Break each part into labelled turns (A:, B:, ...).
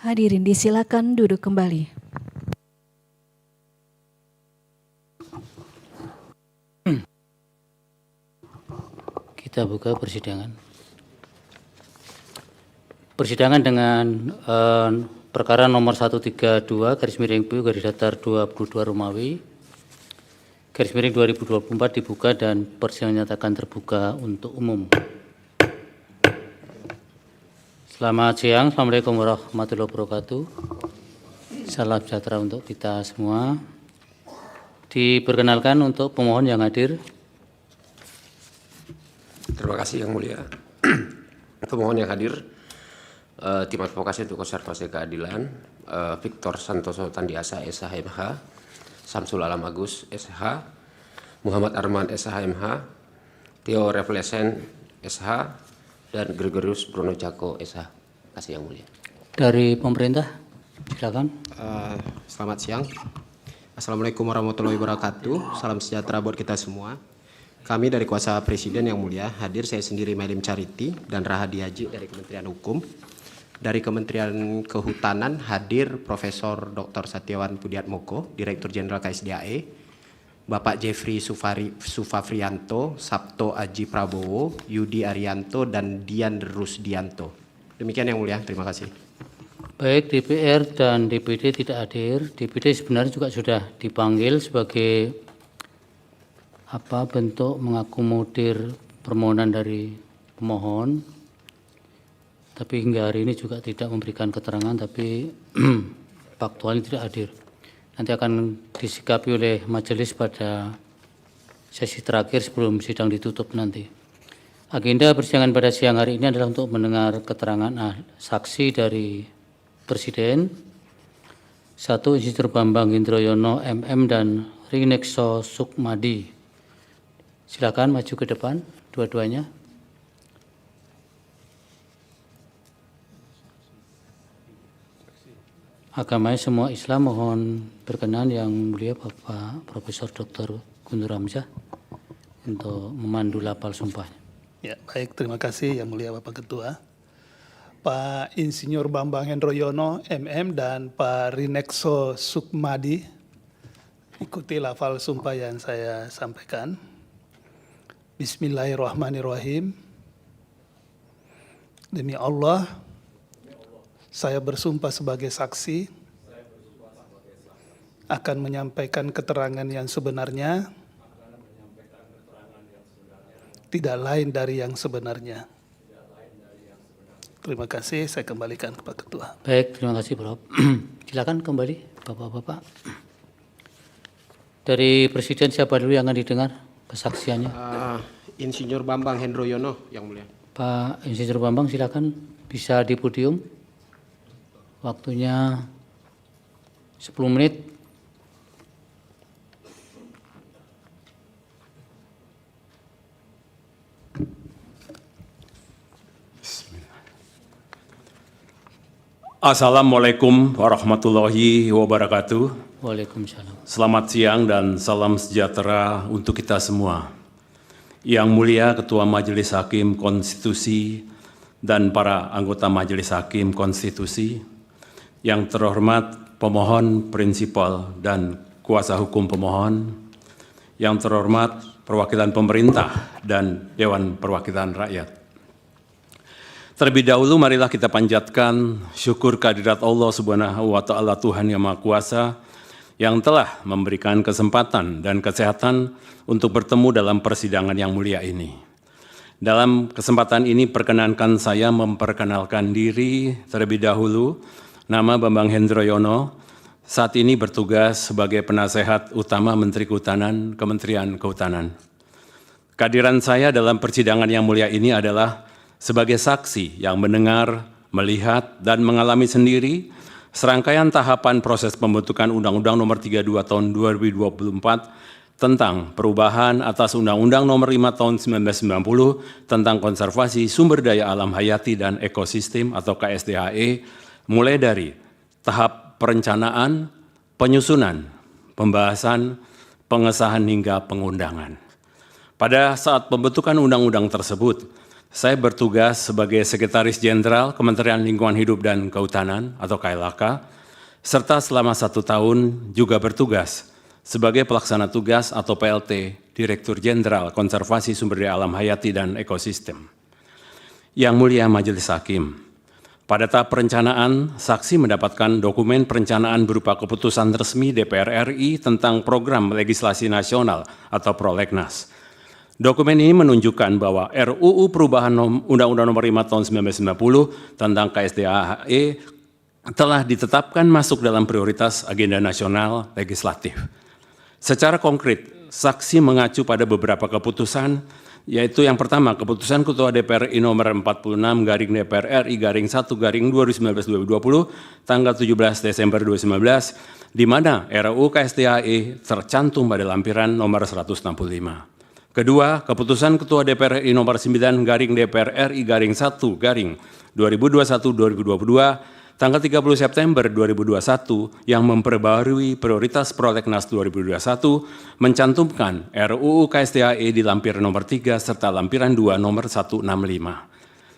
A: Hadirin disilakan duduk kembali.
B: Kita buka persidangan. Persidangan dengan perkara nomor 132 garis miring PU garis datar 22 Romawi garis miring 2024 dibuka dan persidangan nyatakan terbuka untuk umum. Selamat siang, Assalamualaikum warahmatullahi wabarakatuh. Salam sejahtera untuk kita semua. Diperkenalkan untuk pemohon yang hadir.
C: Terima kasih Yang Mulia. Pemohon yang hadir, Tim Advokasi untuk Konservasi Keadilan, Victor Santoso Tandiasa SH MH, Samsul Alam Agus SH, Muhammad Arman SH MH, Theo Reflesen SH, dan Gregorius Bruno Jako SH. Terima kasih Yang Mulia.
B: Dari pemerintah, silakan.
D: Selamat siang. Assalamualaikum warahmatullahi wabarakatuh. Salam sejahtera buat kita semua. Kami dari Kuasa Presiden Yang Mulia hadir, saya sendiri Melim Charity dan Rahadi Haji dari Kementerian Hukum. Dari Kementerian Kehutanan hadir Profesor Dr. Satyawan Pudiatmoko, Direktur Jenderal KSDAE, Bapak Jeffrey Sufafrianto, Sabto Aji Prabowo, Yudi Arianto, dan Dian Rusdianto. Demikian Yang Mulia, terima kasih.
B: Baik, DPR dan DPD tidak hadir. DPD sebenarnya juga sudah dipanggil sebagai bentuk mengakomodir permohonan dari pemohon, tapi hingga hari ini juga tidak memberikan keterangan, tapi faktualnya tidak hadir. Nanti akan disikapi oleh majelis pada sesi terakhir sebelum sidang ditutup nanti. Agenda persidangan pada siang hari ini adalah untuk mendengar keterangan saksi dari Presiden, 1 Insinyur Bambang Hendroyono MM dan Rinekso Sukmadi. Silakan maju ke depan, dua-duanya. Agamanya semua Islam, mohon berkenan Yang Mulia Bapak Profesor Dr. Guntur Hamzah untuk memandu lafal sumpahnya.
E: Ya, baik, terima kasih Yang Mulia Bapak Ketua. Pak Insinyur Bambang Hendroyono MM dan Pak Rinekso Sukmadi, ikuti lafal sumpah yang saya sampaikan. Bismillahirrahmanirrahim. Demi Allah, saya bersumpah sebagai saksi akan menyampaikan keterangan yang sebenarnya, tidak lain dari yang sebenarnya. Terima kasih, saya kembalikan ke Pak Ketua.
B: Baik, terima kasih Prof. Silakan kembali Bapak-Bapak. Dari Presiden siapa dulu yang akan didengar kesaksiannya?
D: Insinyur Bambang Hendroyono Yang Mulia.
B: Pak Insinyur Bambang silakan, bisa di podium. Waktunya 10 menit.
F: Assalamualaikum warahmatullahi wabarakatuh.
B: Waalaikumsalam.
F: Selamat siang dan salam sejahtera untuk kita semua. Yang Mulia Ketua Majelis Hakim Konstitusi dan para anggota Majelis Hakim Konstitusi, yang terhormat pemohon prinsipal dan kuasa hukum pemohon, yang terhormat perwakilan pemerintah dan Dewan Perwakilan Rakyat. Terlebih dahulu marilah kita panjatkan syukur kehadirat Allah Subhanahu wa Ta'ala, Tuhan Yang Maha Kuasa, yang telah memberikan kesempatan dan kesehatan untuk bertemu dalam persidangan yang mulia ini. Dalam kesempatan ini perkenankan saya memperkenalkan diri terlebih dahulu. Nama Bambang Hendroyono, saat ini bertugas sebagai penasehat utama Menteri Kehutanan, Kementerian Kehutanan. Kehadiran saya dalam persidangan yang mulia ini adalah sebagai saksi yang mendengar, melihat, dan mengalami sendiri serangkaian tahapan proses pembentukan Undang-Undang Nomor 32 Tahun 2024 tentang perubahan atas Undang-Undang Nomor 5 Tahun 1990 tentang konservasi sumber daya alam hayati dan ekosistem atau KSDAE, mulai dari tahap perencanaan, penyusunan, pembahasan, pengesahan hingga pengundangan. Pada saat pembentukan undang-undang tersebut, Saya bertugas sebagai Sekretaris Jenderal Kementerian Lingkungan Hidup dan Kehutanan atau KLHK, serta selama 1 tahun juga bertugas sebagai pelaksana tugas atau PLT Direktur Jenderal Konservasi Sumber Daya Alam Hayati dan Ekosistem. Yang Mulia Majelis Hakim, pada tahap perencanaan, saksi mendapatkan dokumen perencanaan berupa keputusan resmi DPR RI tentang program legislasi nasional atau Prolegnas. Dokumen ini menunjukkan bahwa RUU Perubahan Undang-Undang Nomor 5 Tahun 1990 tentang KSDAHE telah ditetapkan masuk dalam prioritas agenda nasional legislatif. Secara konkret, saksi mengacu pada beberapa keputusan, yaitu yang pertama, keputusan Ketua DPR RI nomor 46 garing DPR RI garing 1 garing 2019-2020 tanggal 17 Desember 2019, di mana RUU KSDAHE tercantum pada lampiran nomor 165. Kedua, keputusan Ketua DPR RI nomor 9 garing DPR RI garing 1 garing 2021-2022 tanggal 30 September 2021 yang memperbarui prioritas Prolegnas 2021 mencantumkan RUU KSDAHE di lampiran nomor 3 serta lampiran 2 nomor 165.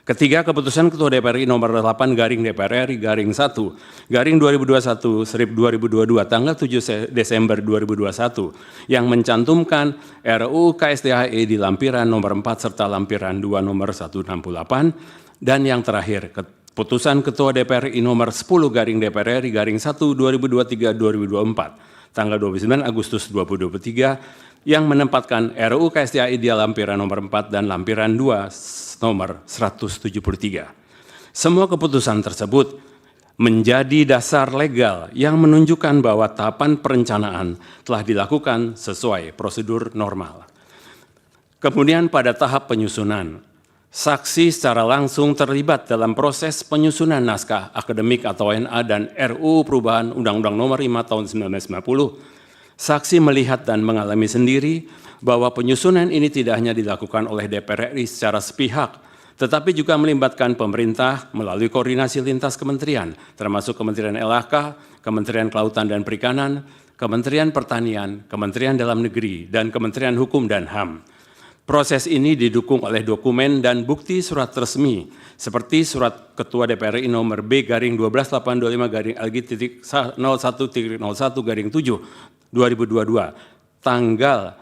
F: Ketiga, keputusan Ketua DPR RI nomor 8 garing DPR RI garing 1 garing 2021/2022 tanggal 7 Desember 2021 yang mencantumkan RUU KSDAHE di lampiran nomor 4 serta lampiran 2 nomor 168, dan yang terakhir keputusan Ketua DPR RI nomor 10 garing DPR RI garing 1 2023/2024 tanggal 29 Agustus 2023 yang menempatkan RUU KSDAHE di lampiran nomor 4 dan lampiran 2 nomor 173. Semua keputusan tersebut menjadi dasar legal yang menunjukkan bahwa tahapan perencanaan telah dilakukan sesuai prosedur normal. Kemudian pada tahap penyusunan, saksi secara langsung terlibat dalam proses penyusunan naskah akademik atau NA dan RUU Perubahan Undang-Undang Nomor 5 Tahun 1990. Saksi melihat dan mengalami sendiri bahwa penyusunan ini tidak hanya dilakukan oleh DPR RI secara sepihak, tetapi juga melibatkan pemerintah melalui koordinasi lintas kementerian, termasuk Kementerian LHK, Kementerian Kelautan dan Perikanan, Kementerian Pertanian, Kementerian Dalam Negeri, dan Kementerian Hukum dan HAM. Proses ini didukung oleh dokumen dan bukti surat resmi, seperti surat Ketua DPR RI nomor B garing 12825 garing LG.01.01 garing 7 2022 tanggal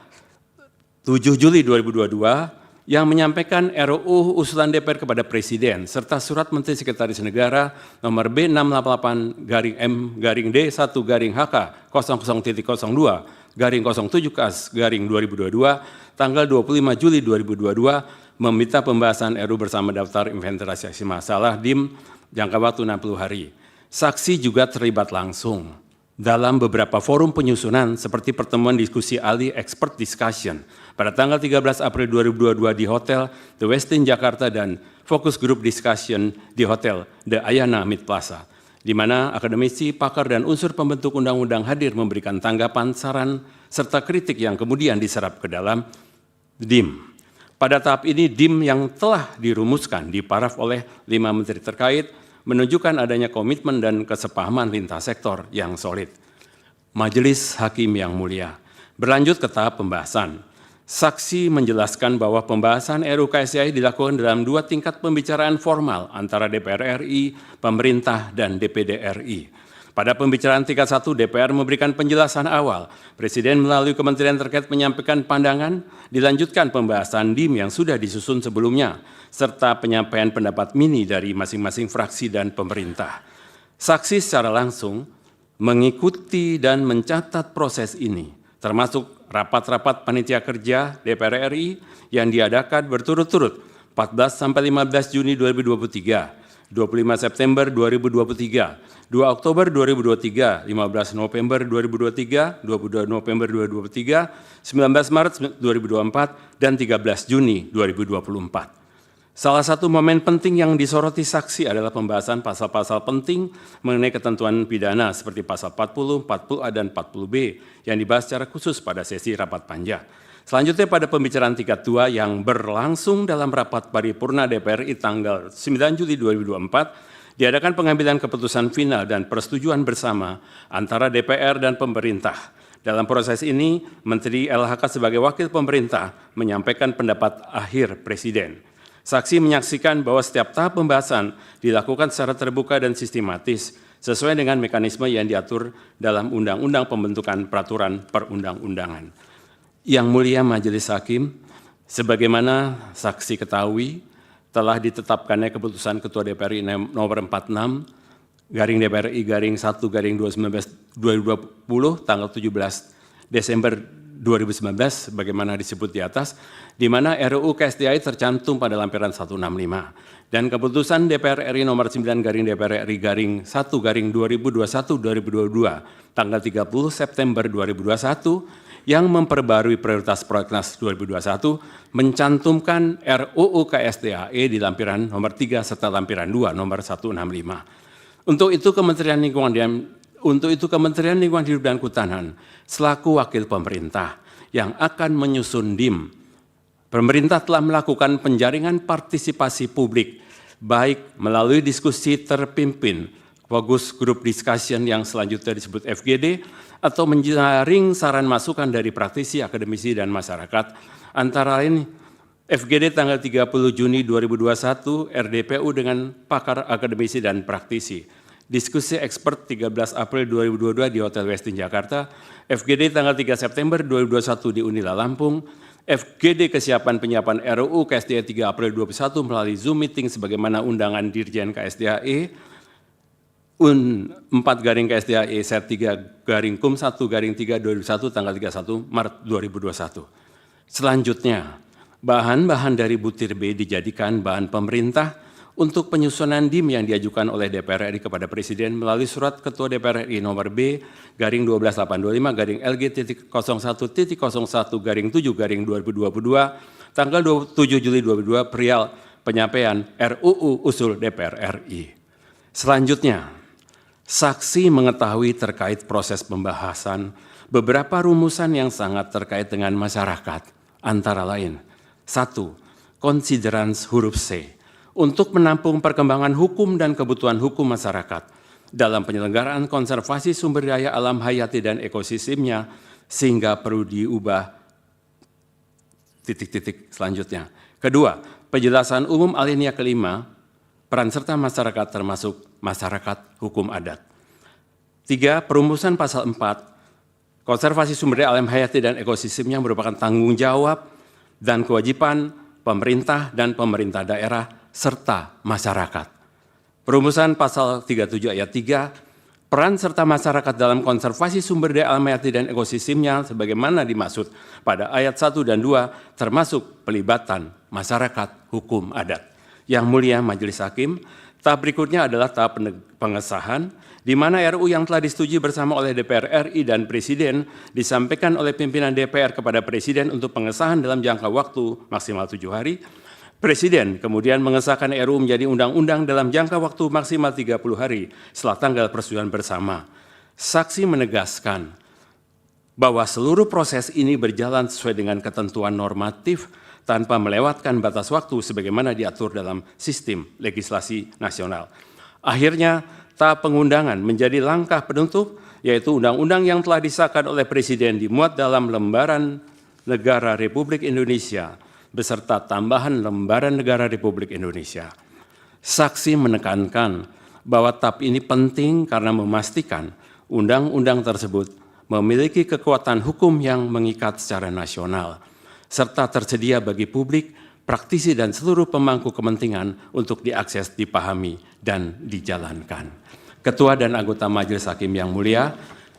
F: 7 Juli 2022 yang menyampaikan RUU usulan DPR kepada Presiden serta surat Menteri Sekretaris Negara nomor B688 garing M garing D 1 garing HK 00.02 garing 07 KAS garing 2022 tanggal 25 Juli 2022 meminta pembahasan RUU bersama daftar inventarisasi masalah DIM jangka waktu 60 hari. Saksi juga terlibat langsung dalam beberapa forum penyusunan seperti pertemuan diskusi ahli expert discussion pada tanggal 13 April 2022 di Hotel The Westin Jakarta dan focus group discussion di Hotel The Ayana Mid Plaza, di mana akademisi, pakar, dan unsur pembentuk undang-undang hadir memberikan tanggapan, saran, serta kritik yang kemudian diserap ke dalam DIM. Pada tahap ini DIM yang telah dirumuskan diparaf oleh 5 menteri terkait menunjukkan adanya komitmen dan kesepahaman lintas sektor yang solid. Majelis Hakim yang mulia, berlanjut ke tahap pembahasan. Saksi menjelaskan bahwa pembahasan RUU KSDAHE dilakukan dalam 2 tingkat pembicaraan formal antara DPR RI, pemerintah, dan DPD RI. Pada pembicaraan tingkat 1, DPR memberikan penjelasan awal. Presiden melalui kementerian terkait menyampaikan pandangan, dilanjutkan pembahasan DIM yang sudah disusun sebelumnya, serta penyampaian pendapat mini dari masing-masing fraksi dan pemerintah. Saksi secara langsung mengikuti dan mencatat proses ini, termasuk rapat-rapat panitia kerja DPR RI yang diadakan berturut-turut 14-15 Juni 2023, 25 September 2023, 2 Oktober 2023, 15 November 2023, 22 November 2023, 19 Maret 2024, dan 13 Juni 2024. Salah satu momen penting yang disoroti saksi adalah pembahasan pasal-pasal penting mengenai ketentuan pidana seperti pasal 40, 40A, dan 40B yang dibahas secara khusus pada sesi rapat panja. Selanjutnya pada pembicaraan tingkat 2 yang berlangsung dalam rapat paripurna DPR RI tanggal 9 Juli 2024, diadakan pengambilan keputusan final dan persetujuan bersama antara DPR dan pemerintah. Dalam proses ini, Menteri LHK sebagai wakil pemerintah menyampaikan pendapat akhir Presiden. Saksi menyaksikan bahwa setiap tahap pembahasan dilakukan secara terbuka dan sistematis sesuai dengan mekanisme yang diatur dalam Undang-Undang Pembentukan Peraturan Perundang-Undangan. Yang Mulia Majelis Hakim, sebagaimana saksi ketahui, telah ditetapkannya keputusan Ketua DPR RI nomor 46 garing DPR RI garing 1 garing 2020 tanggal 17 Desember 2019 sebagaimana disebut di atas, di mana RUU KSDAI tercantum pada lampiran 165 dan keputusan DPR RI nomor 9 garing DPR RI garing 1 garing 2021-2022 tanggal 30 September 2021 yang memperbarui prioritas prolegnas 2021 mencantumkan RUU KSDAI di lampiran nomor 3 serta lampiran 2 nomor 165. Untuk itu Kementerian Lingkungan Hidup dan Kehutanan selaku wakil pemerintah yang akan menyusun DIM, pemerintah telah melakukan penjaringan partisipasi publik baik melalui diskusi terpimpin fokus group discussion yang selanjutnya disebut FGD atau menjaring saran masukan dari praktisi, akademisi, dan masyarakat, antara lain FGD tanggal 30 Juni 2021, RDPU dengan pakar akademisi dan praktisi, diskusi expert 13 April 2022 di Hotel Westin Jakarta, FGD tanggal 3 September 2021 di Unila Lampung, FGD kesiapan penyiapan RUU KSDAI 3 April 2021 melalui Zoom meeting sebagaimana undangan Dirjen KSDAI, UN 4 garing KSDAI set 3 garing KUM 1 garing 3 2021 tanggal 31 Maret 2021. Selanjutnya, bahan-bahan dari butir B dijadikan bahan pemerintah untuk penyusunan DIM yang diajukan oleh DPR RI kepada Presiden melalui surat Ketua DPR RI nomor B garing 12825 garing LG.01.01 garing 7 garing 2022 tanggal 27 Juli 2022 perihal penyampaian RUU usul DPR RI. Selanjutnya, saksi mengetahui terkait proses pembahasan beberapa rumusan yang sangat terkait dengan masyarakat, antara lain 1. Considerance huruf C untuk menampung perkembangan hukum dan kebutuhan hukum masyarakat dalam penyelenggaraan konservasi sumber daya alam hayati dan ekosistemnya sehingga perlu diubah titik-titik selanjutnya. Kedua, penjelasan umum alinea kelima, peran serta masyarakat termasuk masyarakat hukum adat. 3. Perumusan pasal 4, konservasi sumber daya alam hayati dan ekosistemnya merupakan tanggung jawab dan kewajiban pemerintah dan pemerintah daerah serta masyarakat. Perumusan pasal 37 ayat 3, peran serta masyarakat dalam konservasi sumber daya alam hayati dan ekosistemnya sebagaimana dimaksud pada ayat 1 dan 2 termasuk pelibatan masyarakat hukum adat. Yang Mulia Majelis Hakim, tahap berikutnya adalah tahap pengesahan, di mana RUU yang telah disetujui bersama oleh DPR RI dan Presiden disampaikan oleh pimpinan DPR kepada Presiden untuk pengesahan dalam jangka waktu maksimal 7 hari. Presiden kemudian mengesahkan RUU menjadi undang-undang dalam jangka waktu maksimal 30 hari setelah tanggal persetujuan bersama. Saksi menegaskan bahwa seluruh proses ini berjalan sesuai dengan ketentuan normatif tanpa melewatkan batas waktu sebagaimana diatur dalam sistem legislasi nasional. Akhirnya, tahap pengundangan menjadi langkah penutup, yaitu undang-undang yang telah disahkan oleh Presiden dimuat dalam lembaran negara Republik Indonesia beserta tambahan lembaran negara Republik Indonesia. Saksi menekankan bahwa tahap ini penting karena memastikan undang-undang tersebut memiliki kekuatan hukum yang mengikat secara nasional, serta tersedia bagi publik, praktisi, dan seluruh pemangku kepentingan untuk diakses, dipahami, dan dijalankan. Ketua dan anggota Majelis Hakim yang mulia,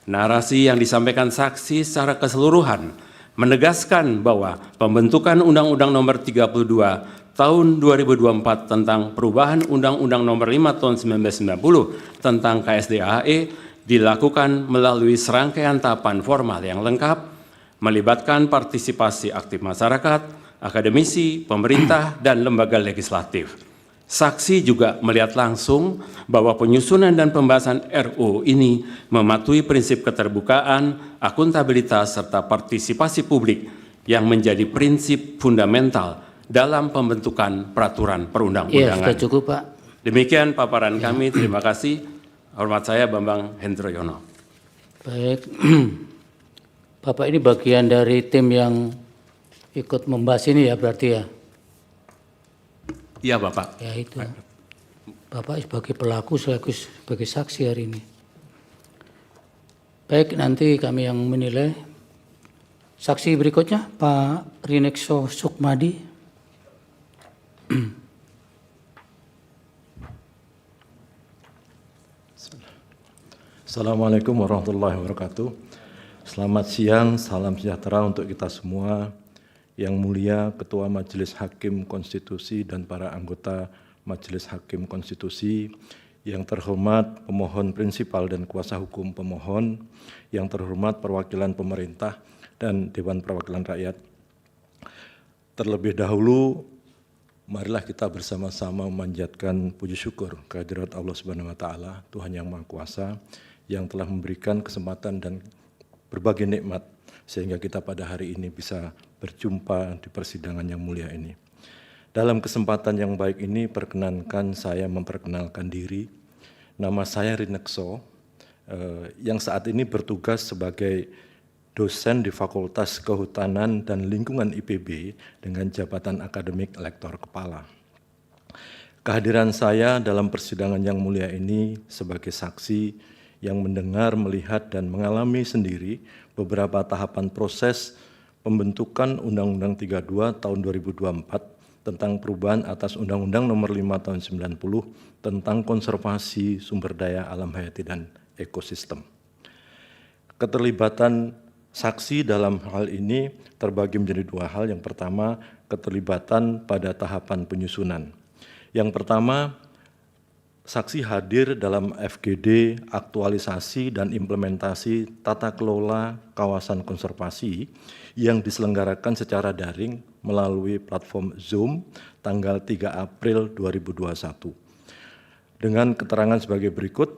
F: narasi yang disampaikan saksi secara keseluruhan menegaskan bahwa pembentukan Undang-Undang Nomor 32 Tahun 2024 tentang perubahan Undang-Undang Nomor 5 Tahun 1990 tentang KSDAI dilakukan melalui serangkaian tahapan formal yang lengkap, melibatkan partisipasi aktif masyarakat, akademisi, pemerintah, dan lembaga legislatif. Saksi juga melihat langsung bahwa penyusunan dan pembahasan RUU ini mematuhi prinsip keterbukaan, akuntabilitas, serta partisipasi publik yang menjadi prinsip fundamental dalam pembentukan peraturan perundang-undangan.
B: Iya, sudah cukup, Pak.
F: Demikian paparan kami. Terima kasih. Hormat saya Bambang Hendroyono.
B: Baik. Bapak ini bagian dari tim yang ikut membahas ini ya berarti ya?
F: Iya Bapak.
B: Ya itu, Bapak sebagai pelaku sekaligus sebagai saksi hari ini. Baik, nanti kami yang menilai. Saksi berikutnya Pak Rinekso Sukmadi.
G: Assalamualaikum warahmatullahi wabarakatuh. Selamat siang, salam sejahtera untuk kita semua. Yang mulia Ketua Majelis Hakim Konstitusi dan para anggota Majelis Hakim Konstitusi, yang terhormat pemohon prinsipal dan kuasa hukum pemohon, yang terhormat perwakilan pemerintah dan Dewan Perwakilan Rakyat. Terlebih dahulu, marilah kita bersama-sama memanjatkan puji syukur kehadirat Allah Subhanahu wa taala, Tuhan yang Maha Kuasa, yang telah memberikan kesempatan dan berbagai nikmat sehingga kita pada hari ini bisa berjumpa di persidangan yang mulia ini. Dalam kesempatan yang baik ini, perkenankan saya memperkenalkan diri. Nama saya Rinekso, yang saat ini bertugas sebagai dosen di Fakultas Kehutanan dan Lingkungan IPB dengan jabatan akademik lektor kepala. Kehadiran saya dalam persidangan yang mulia ini sebagai saksi yang mendengar, melihat, dan mengalami sendiri beberapa tahapan proses pembentukan Undang-Undang 32 tahun 2024 tentang perubahan atas Undang-Undang Nomor 5 tahun 90 tentang konservasi sumber daya alam hayati dan ekosistem. Keterlibatan saksi dalam hal ini terbagi menjadi dua hal. Yang pertama, keterlibatan pada tahapan penyusunan. Yang pertama, saksi hadir dalam FGD aktualisasi dan implementasi tata kelola kawasan konservasi yang diselenggarakan secara daring melalui platform Zoom tanggal 3 April 2021. Dengan keterangan sebagai berikut,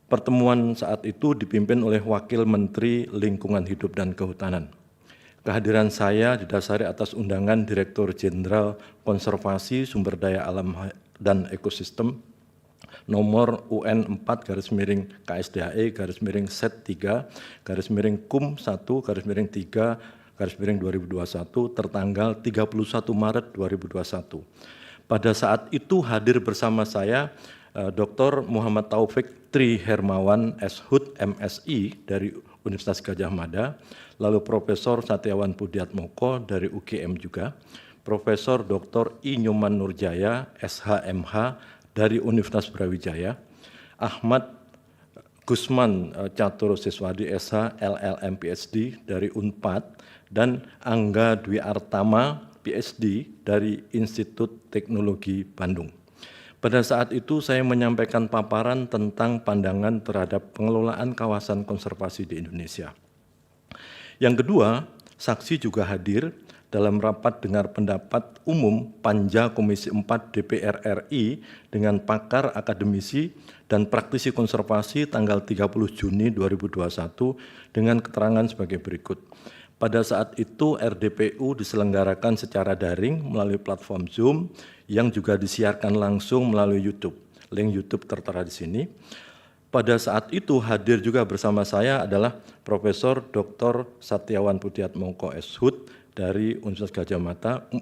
G: pertemuan saat itu dipimpin oleh Wakil Menteri Lingkungan Hidup dan Kehutanan. Kehadiran saya didasari atas undangan Direktur Jenderal Konservasi Sumber Daya Alam dan Ekosistem nomor UN 4-Set-3/Kum1-3/2021 tertanggal 31 Maret 2021. Pada saat itu hadir bersama saya Dr. Muhammad Taufik Tri Hermawan SHUT MSI dari Universitas Gadjah Mada, lalu Profesor Satyawan Pudiatmoko dari UGM juga, Profesor Dr. I Nyoman Nurjaya SHMH dari Universitas Brawijaya, Ahmad Gusman Catur Siswadi SH LLM PhD dari UNPAD, dan Angga Dwi Artama PhD dari Institut Teknologi Bandung. Pada saat itu saya menyampaikan paparan tentang pandangan terhadap pengelolaan kawasan konservasi di Indonesia. Yang kedua, saksi juga hadir dalam rapat dengar pendapat umum Panja Komisi 4 DPR RI dengan pakar akademisi dan praktisi konservasi tanggal 30 Juni 2021 dengan keterangan sebagai berikut. Pada saat itu RDPU diselenggarakan secara daring melalui platform Zoom yang juga disiarkan langsung melalui YouTube. Link YouTube tertera di sini. Pada saat itu hadir juga bersama saya adalah Profesor Dr. Satyawan Pudiatmoko SHUT dari Universitas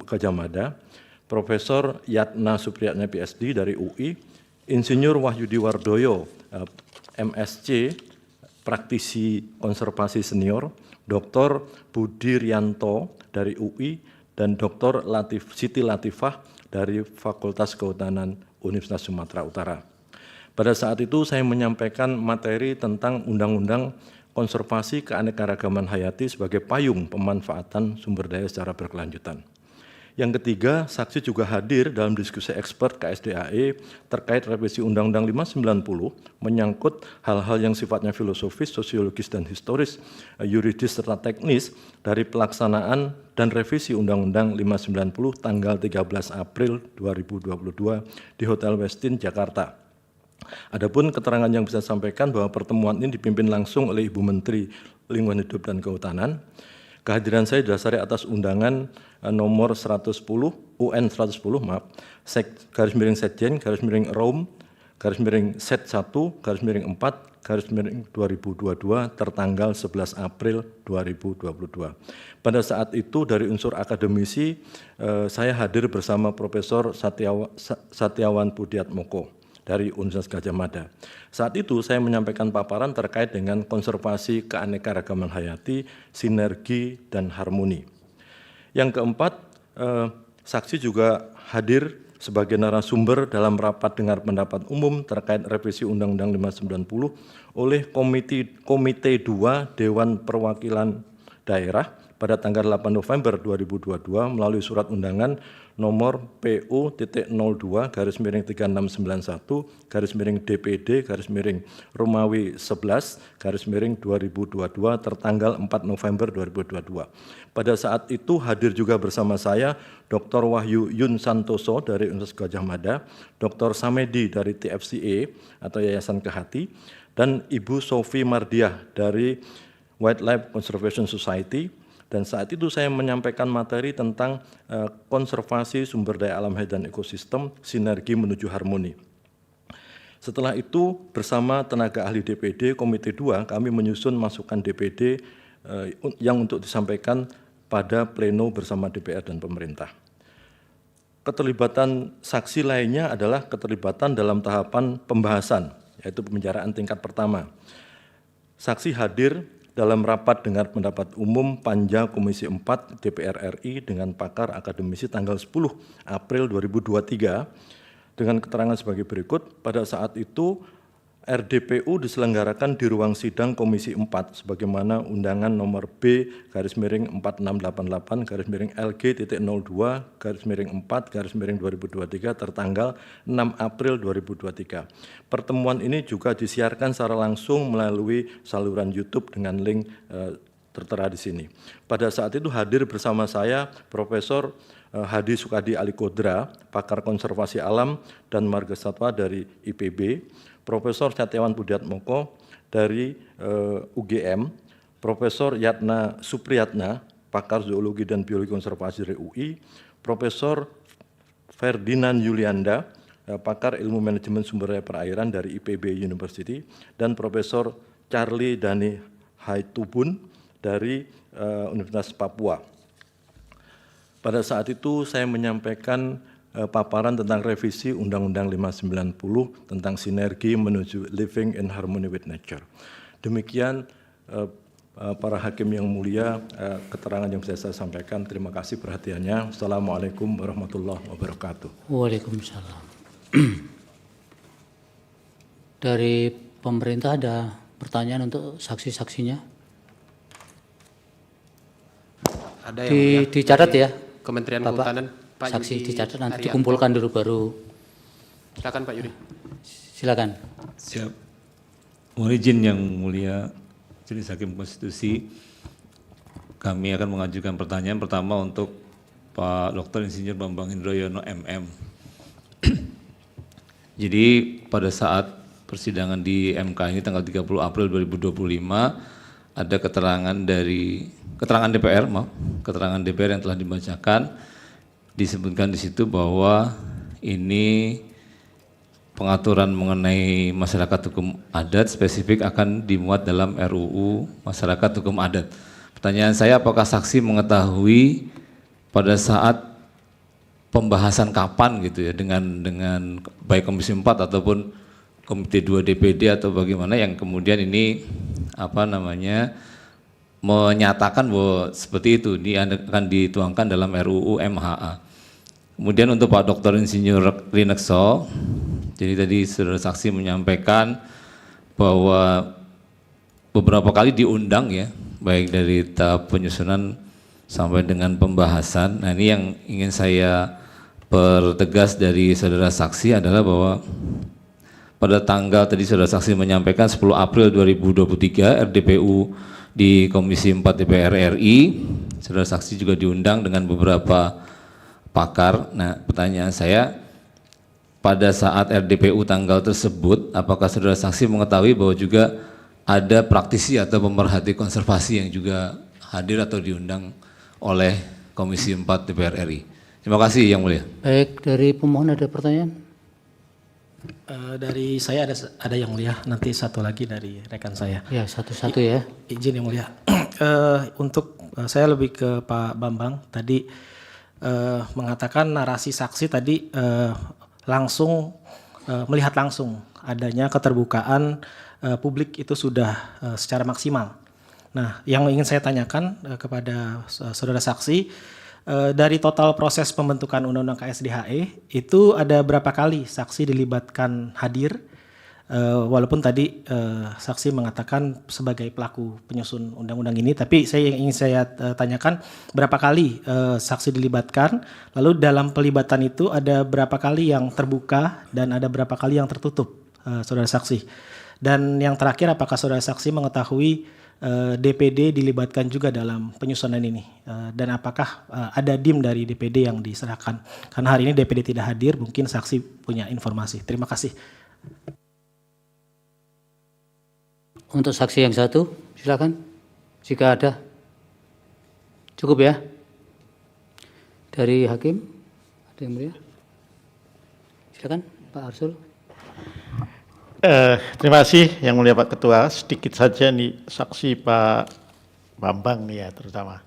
G: Gadjah Mada, Profesor Yatna Supriyatna PhD dari UI, Insinyur Wahyudi Wardoyo MSc, praktisi konservasi senior, Dr. Budi Rianto dari UI, dan Dr. Siti Latifah dari Fakultas Kehutanan Universitas Sumatera Utara. Pada saat itu saya menyampaikan materi tentang Undang-Undang Konservasi Keanekaragaman Hayati sebagai payung pemanfaatan sumber daya secara berkelanjutan. Yang ketiga, saksi juga hadir dalam diskusi expert KSDAE terkait revisi Undang-Undang 590 menyangkut hal-hal yang sifatnya filosofis, sosiologis, dan historis, yuridis, serta teknis dari pelaksanaan dan revisi Undang-Undang 590 tanggal 13 April 2022 di Hotel Westin, Jakarta. Adapun keterangan yang bisa sampaikan bahwa pertemuan ini dipimpin langsung oleh Ibu Menteri Lingkungan Hidup dan Kehutanan. Kehadiran saya didasari atas undangan nomor 110 UN 110 garis miring Sekjen garis miring Rome Set 1/4/2022 tertanggal 11 April 2022. Pada saat itu dari unsur akademisi saya hadir bersama Profesor Satyawan Pudiatmoko dari Universitas Gadjah Mada. Saat itu saya menyampaikan paparan terkait dengan konservasi keanekaragaman hayati, sinergi, dan harmoni. Yang keempat, saksi juga hadir sebagai narasumber dalam rapat dengar pendapat umum terkait revisi Undang-Undang 590 oleh Komite 2 Dewan Perwakilan Daerah pada tanggal 8 November 2022 melalui surat undangan nomor PU.00-3991-DPD-Romawi 11-2022 tertanggal 4 November 2022. Pada saat itu hadir juga bersama saya Dr. Wahyu Yun Santoso dari Universitas Gadjah Mada, Dr. Samedi dari TFCA atau Yayasan Kehati, dan Ibu Sofi Mardiah dari Wildlife Conservation Society. Dan saat itu saya menyampaikan materi tentang konservasi sumber daya alam hayat dan ekosistem, sinergi menuju harmoni. Setelah itu bersama tenaga ahli DPD Komite 2 kami menyusun masukan DPD yang untuk disampaikan pada pleno bersama DPR dan pemerintah. Keterlibatan saksi lainnya adalah keterlibatan dalam tahapan pembahasan, yaitu pembicaraan tingkat pertama. Saksi hadir dalam rapat dengar pendapat umum Panja Komisi 4 DPR RI dengan pakar akademisi tanggal 10 April 2023 dengan keterangan sebagai berikut. Pada saat itu RDPU diselenggarakan di ruang sidang Komisi 4 sebagaimana undangan nomor B-LG-02/4/2023 tertanggal 6 April 2023. Pertemuan ini juga disiarkan secara langsung melalui saluran YouTube dengan link tertera di sini. Pada saat itu hadir bersama saya Profesor Hadi Sukadi Alikodra, pakar konservasi alam dan marga satwa dari IPB, Profesor Satyawan Pudiatmoko dari UGM, Profesor Yatna Supriyatna, pakar zoologi dan biologi konservasi dari UI, Profesor Ferdinand Yulianda, pakar ilmu manajemen sumber daya perairan dari IPB University, dan Profesor Charlie Dani Haitubun dari Universitas Papua. Pada saat itu saya menyampaikan paparan tentang revisi Undang-Undang 590 tentang sinergi menuju living in harmony with nature. Demikian para hakim yang mulia, keterangan yang bisa saya sampaikan. Terima kasih perhatiannya. Assalamualaikum warahmatullahi wabarakatuh.
B: Waalaikumsalam. Dari pemerintah ada pertanyaan untuk saksi-saksinya?
D: Ada yang mulia.
B: Dicatat ya,
D: Kementerian
B: Bapak,
D: Kehutanan, Pak
B: saksi
D: Yudi
B: dicatat nanti
D: Arianto.
B: dikumpulkan dulu baru.
D: Silakan Pak Yudi.
B: Silakan.
H: Siap. Mohon izin yang mulia Majelis Hakim Konstitusi, kami akan mengajukan pertanyaan pertama untuk Pak Dr. Insinyur Bambang Hendroyono MM. Jadi pada saat persidangan di MK ini tanggal 30 April 2025 ada keterangan DPR yang telah dibacakan, disebutkan di situ bahwa ini pengaturan mengenai masyarakat hukum adat spesifik akan dimuat dalam RUU Masyarakat Hukum Adat. Pertanyaan saya, apakah saksi mengetahui pada saat pembahasan kapan gitu ya dengan baik Komisi 4 ataupun Komite 2 DPD atau bagaimana yang kemudian ini menyatakan bahwa seperti itu akan dituangkan dalam RUU MHA. Kemudian untuk Pak Dr. Insinyur Rinekso, jadi tadi saudara saksi menyampaikan bahwa beberapa kali diundang ya, baik dari tahap penyusunan sampai dengan pembahasan. Nah ini yang ingin saya pertegas dari saudara saksi adalah bahwa pada tanggal tadi saudara saksi menyampaikan 10 April 2023 RDPU di Komisi 4 DPR RI, saudara saksi juga diundang dengan beberapa pakar. Nah pertanyaan saya, pada saat RDPU tanggal tersebut, apakah saudara saksi mengetahui bahwa juga ada praktisi atau pemerhati konservasi yang juga hadir atau diundang oleh Komisi 4 DPR RI? Terima kasih Yang Mulia.
B: Baik, dari pemohon ada pertanyaan?
I: Dari saya ada yang mulia, nanti satu lagi dari rekan saya.
B: Ya, satu-satu ya.
I: Izin yang mulia. Untuk saya lebih ke Pak Bambang tadi mengatakan narasi saksi tadi langsung melihat langsung adanya keterbukaan publik itu sudah secara maksimal. Nah, yang ingin saya tanyakan kepada saudara saksi, dari total proses pembentukan Undang-Undang KSDHE itu ada berapa kali saksi dilibatkan hadir? Walaupun tadi saksi mengatakan sebagai pelaku penyusun undang-undang ini, tapi yang ingin saya tanyakan berapa kali saksi dilibatkan, lalu dalam pelibatan itu ada berapa kali yang terbuka dan ada berapa kali yang tertutup, saudara saksi. Dan yang terakhir, apakah saudara saksi mengetahui DPD dilibatkan juga dalam penyusunan ini, dan apakah ada DIM dari DPD yang diserahkan? Karena hari ini DPD tidak hadir, mungkin saksi punya informasi. Terima kasih.
B: Untuk saksi yang satu, silakan. Jika ada, cukup ya. Dari hakim, ada yang mulia? Silakan, Pak Arsul.
J: Terima kasih Yang Mulia Pak Ketua. Sedikit saja nih saksi Pak Bambang nih ya terutama.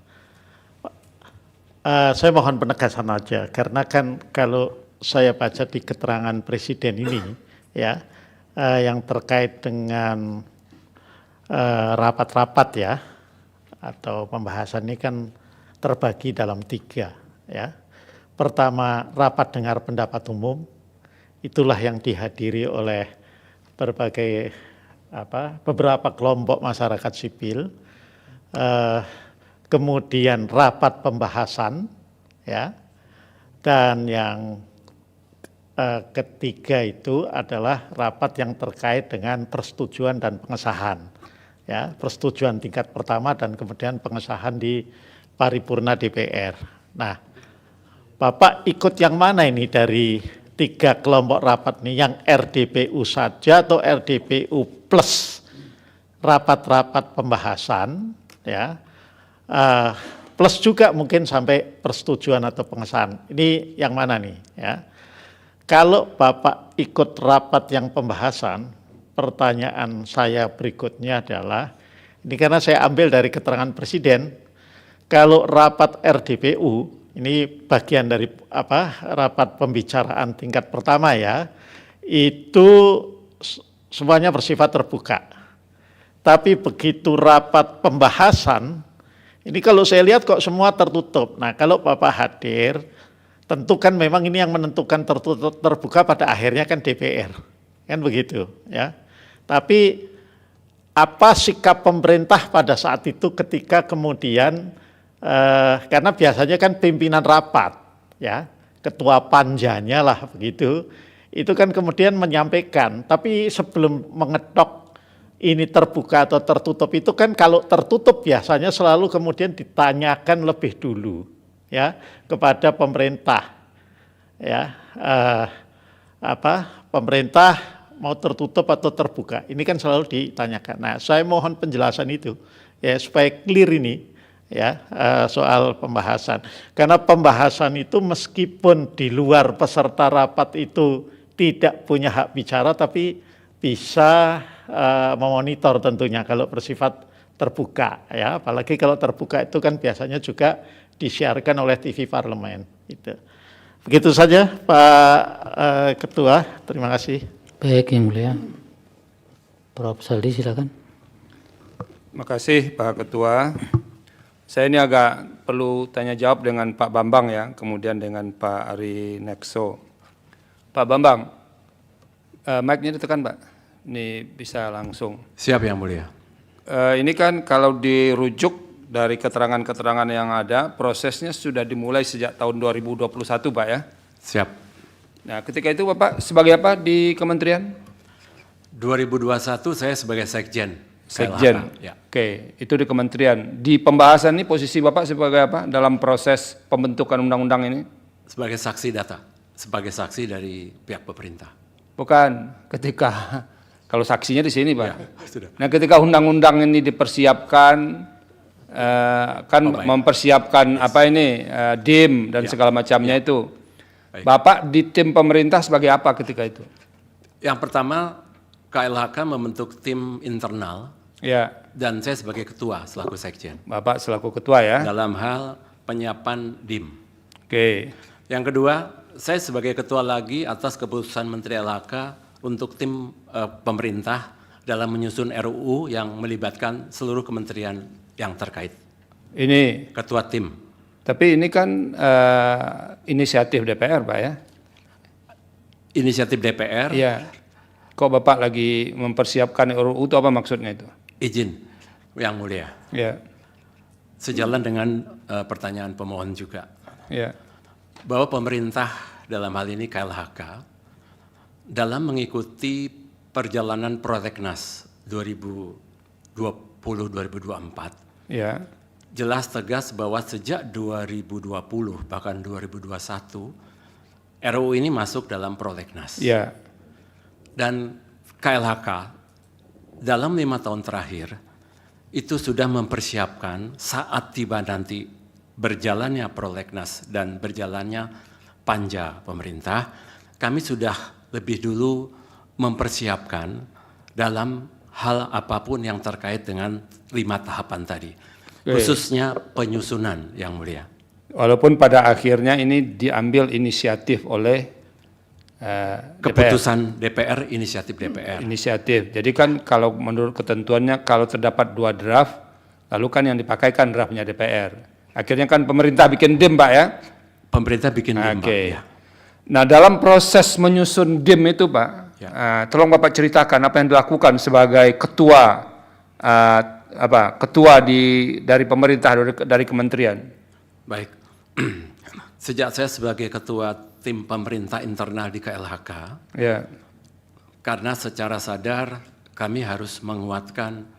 J: Saya mohon penegasan aja karena kan kalau saya baca di keterangan Presiden ini ya yang terkait dengan rapat-rapat ya atau pembahasan ini kan terbagi dalam 3 ya. Pertama, rapat dengar pendapat umum, itulah yang dihadiri oleh beberapa kelompok masyarakat sipil, kemudian rapat pembahasan, ya, dan yang ketiga itu adalah rapat yang terkait dengan persetujuan dan pengesahan, ya, persetujuan tingkat pertama dan kemudian pengesahan di paripurna DPR. Nah, Bapak ikut yang mana ini dari 3 kelompok rapat nih, yang RDPU saja atau RDPU plus rapat-rapat pembahasan, ya, plus juga mungkin sampai persetujuan atau pengesahan. Ini yang mana nih? Ya, kalau Bapak ikut rapat yang pembahasan, pertanyaan saya berikutnya adalah, ini karena saya ambil dari keterangan Presiden, kalau rapat RDPU ini bagian dari rapat pembicaraan tingkat pertama ya, itu semuanya bersifat terbuka. Tapi begitu rapat pembahasan, ini kalau saya lihat kok semua tertutup. Nah, kalau Bapak hadir, tentu kan memang ini yang menentukan tertutup terbuka pada akhirnya kan DPR. Kan begitu ya. Tapi apa sikap pemerintah pada saat itu ketika kemudian karena biasanya kan pimpinan rapat, ya, ketua panjanya lah begitu, itu kan kemudian menyampaikan, tapi sebelum mengetok ini terbuka atau tertutup itu kan kalau tertutup biasanya selalu kemudian ditanyakan lebih dulu, ya, kepada pemerintah, ya, pemerintah mau tertutup atau terbuka, ini kan selalu ditanyakan. Nah, saya mohon penjelasan itu, ya, supaya clear ini. Ya, soal pembahasan. Karena pembahasan itu meskipun di luar peserta rapat itu tidak punya hak bicara, tapi bisa memonitor tentunya kalau bersifat terbuka. Ya, apalagi kalau terbuka itu kan biasanya juga disiarkan oleh TV Parlemen. Gitu. Begitu saja Pak Ketua, terima kasih.
B: Baik Yang Mulia. Prof. Saldi silakan.
K: Terima kasih Pak Ketua. Saya ini agak perlu tanya jawab dengan Pak Bambang ya, kemudian dengan Pak Ari Nexo. Pak Bambang, mic-nya ditekan Pak, ini bisa langsung.
F: Siap Yang Mulia.
K: Ini kan kalau dirujuk dari keterangan-keterangan yang ada, prosesnya sudah dimulai sejak tahun 2021 Pak ya?
F: Siap.
K: Nah ketika itu Bapak sebagai apa di kementerian?
F: 2021 saya sebagai Sekjen.
K: Sekjen,
F: ya.
K: Oke, itu di kementerian. Di pembahasan ini posisi Bapak sebagai apa dalam proses pembentukan undang-undang ini?
F: Sebagai saksi data, sebagai saksi dari pihak pemerintah.
K: Bukan, ketika, kalau saksinya di sini Pak.
F: Ya, sudah.
K: Nah ketika undang-undang ini dipersiapkan, kan mempersiapkan DIM dan segala macamnya itu.
F: Baik.
K: Bapak di tim pemerintah sebagai apa ketika itu?
F: Yang pertama, KLHK membentuk tim internal
K: Ya,
F: dan saya sebagai ketua selaku sekjen
K: Bapak selaku ketua ya.
F: dalam hal penyiapan DIM.
K: Oke.
F: Yang kedua, saya sebagai ketua lagi atas keputusan Menteri LHK untuk tim pemerintah dalam menyusun RUU yang melibatkan seluruh kementerian yang terkait.
K: Ini,
F: Ketua tim.
K: tapi ini kan inisiatif DPR, Pak ya?
F: Inisiatif DPR,
K: Iya. Kok Bapak lagi mempersiapkan RUU itu apa maksudnya itu?
F: izin yang mulia.
K: Ya,
F: Sejalan dengan pertanyaan pemohon juga.
K: ya.
F: Bahwa pemerintah dalam hal ini KLHK dalam mengikuti perjalanan Prolegnas 2020-2024
K: Ya,
F: jelas tegas bahwa sejak 2020 bahkan 2021 RUU ini masuk dalam Prolegnas.
K: ya,
F: Dan KLHK dalam 5 tahun terakhir itu sudah mempersiapkan saat tiba nanti berjalannya Prolegnas dan berjalannya panja pemerintah, kami sudah lebih dulu mempersiapkan dalam hal apapun yang terkait dengan 5 tahapan tadi, khususnya penyusunan yang mulia.
K: walaupun pada akhirnya ini diambil inisiatif oleh
F: Keputusan DPR, inisiatif DPR.
K: inisiatif. Jadi kan kalau menurut ketentuannya kalau terdapat 2 draft, lalu kan yang dipakai kan draftnya DPR. Akhirnya kan pemerintah bikin DIM, Pak ya?
F: Pemerintah bikin DIM, Pak,
K: Oke.
F: ya.
K: Nah, dalam proses menyusun DIM itu, Pak, tolong Bapak ceritakan apa yang dilakukan sebagai ketua ketua dari pemerintah, dari kementerian.
F: Baik. Sejak saya sebagai ketua tim pemerintah internal di KLHK,
K: Ya,
F: karena secara sadar kami harus menguatkan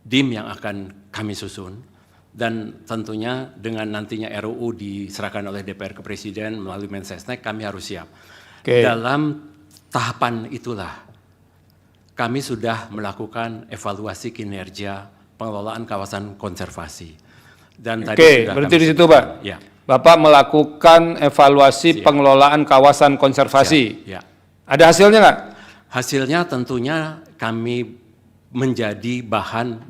F: DIM yang akan kami susun, dan tentunya dengan nantinya RUU diserahkan oleh DPR ke Presiden melalui Mensesnek, kami harus siap.
K: Oke.
F: Dalam tahapan itulah kami sudah melakukan evaluasi kinerja pengelolaan kawasan konservasi. Dan tadi
K: oke,
F: sudah
K: berarti
F: kami
K: di situ, Pak.
F: Ya.
K: Bapak melakukan evaluasi pengelolaan kawasan konservasi.
F: Ya.
K: Ada hasilnya nggak?
F: Hasilnya tentunya kami menjadi bahan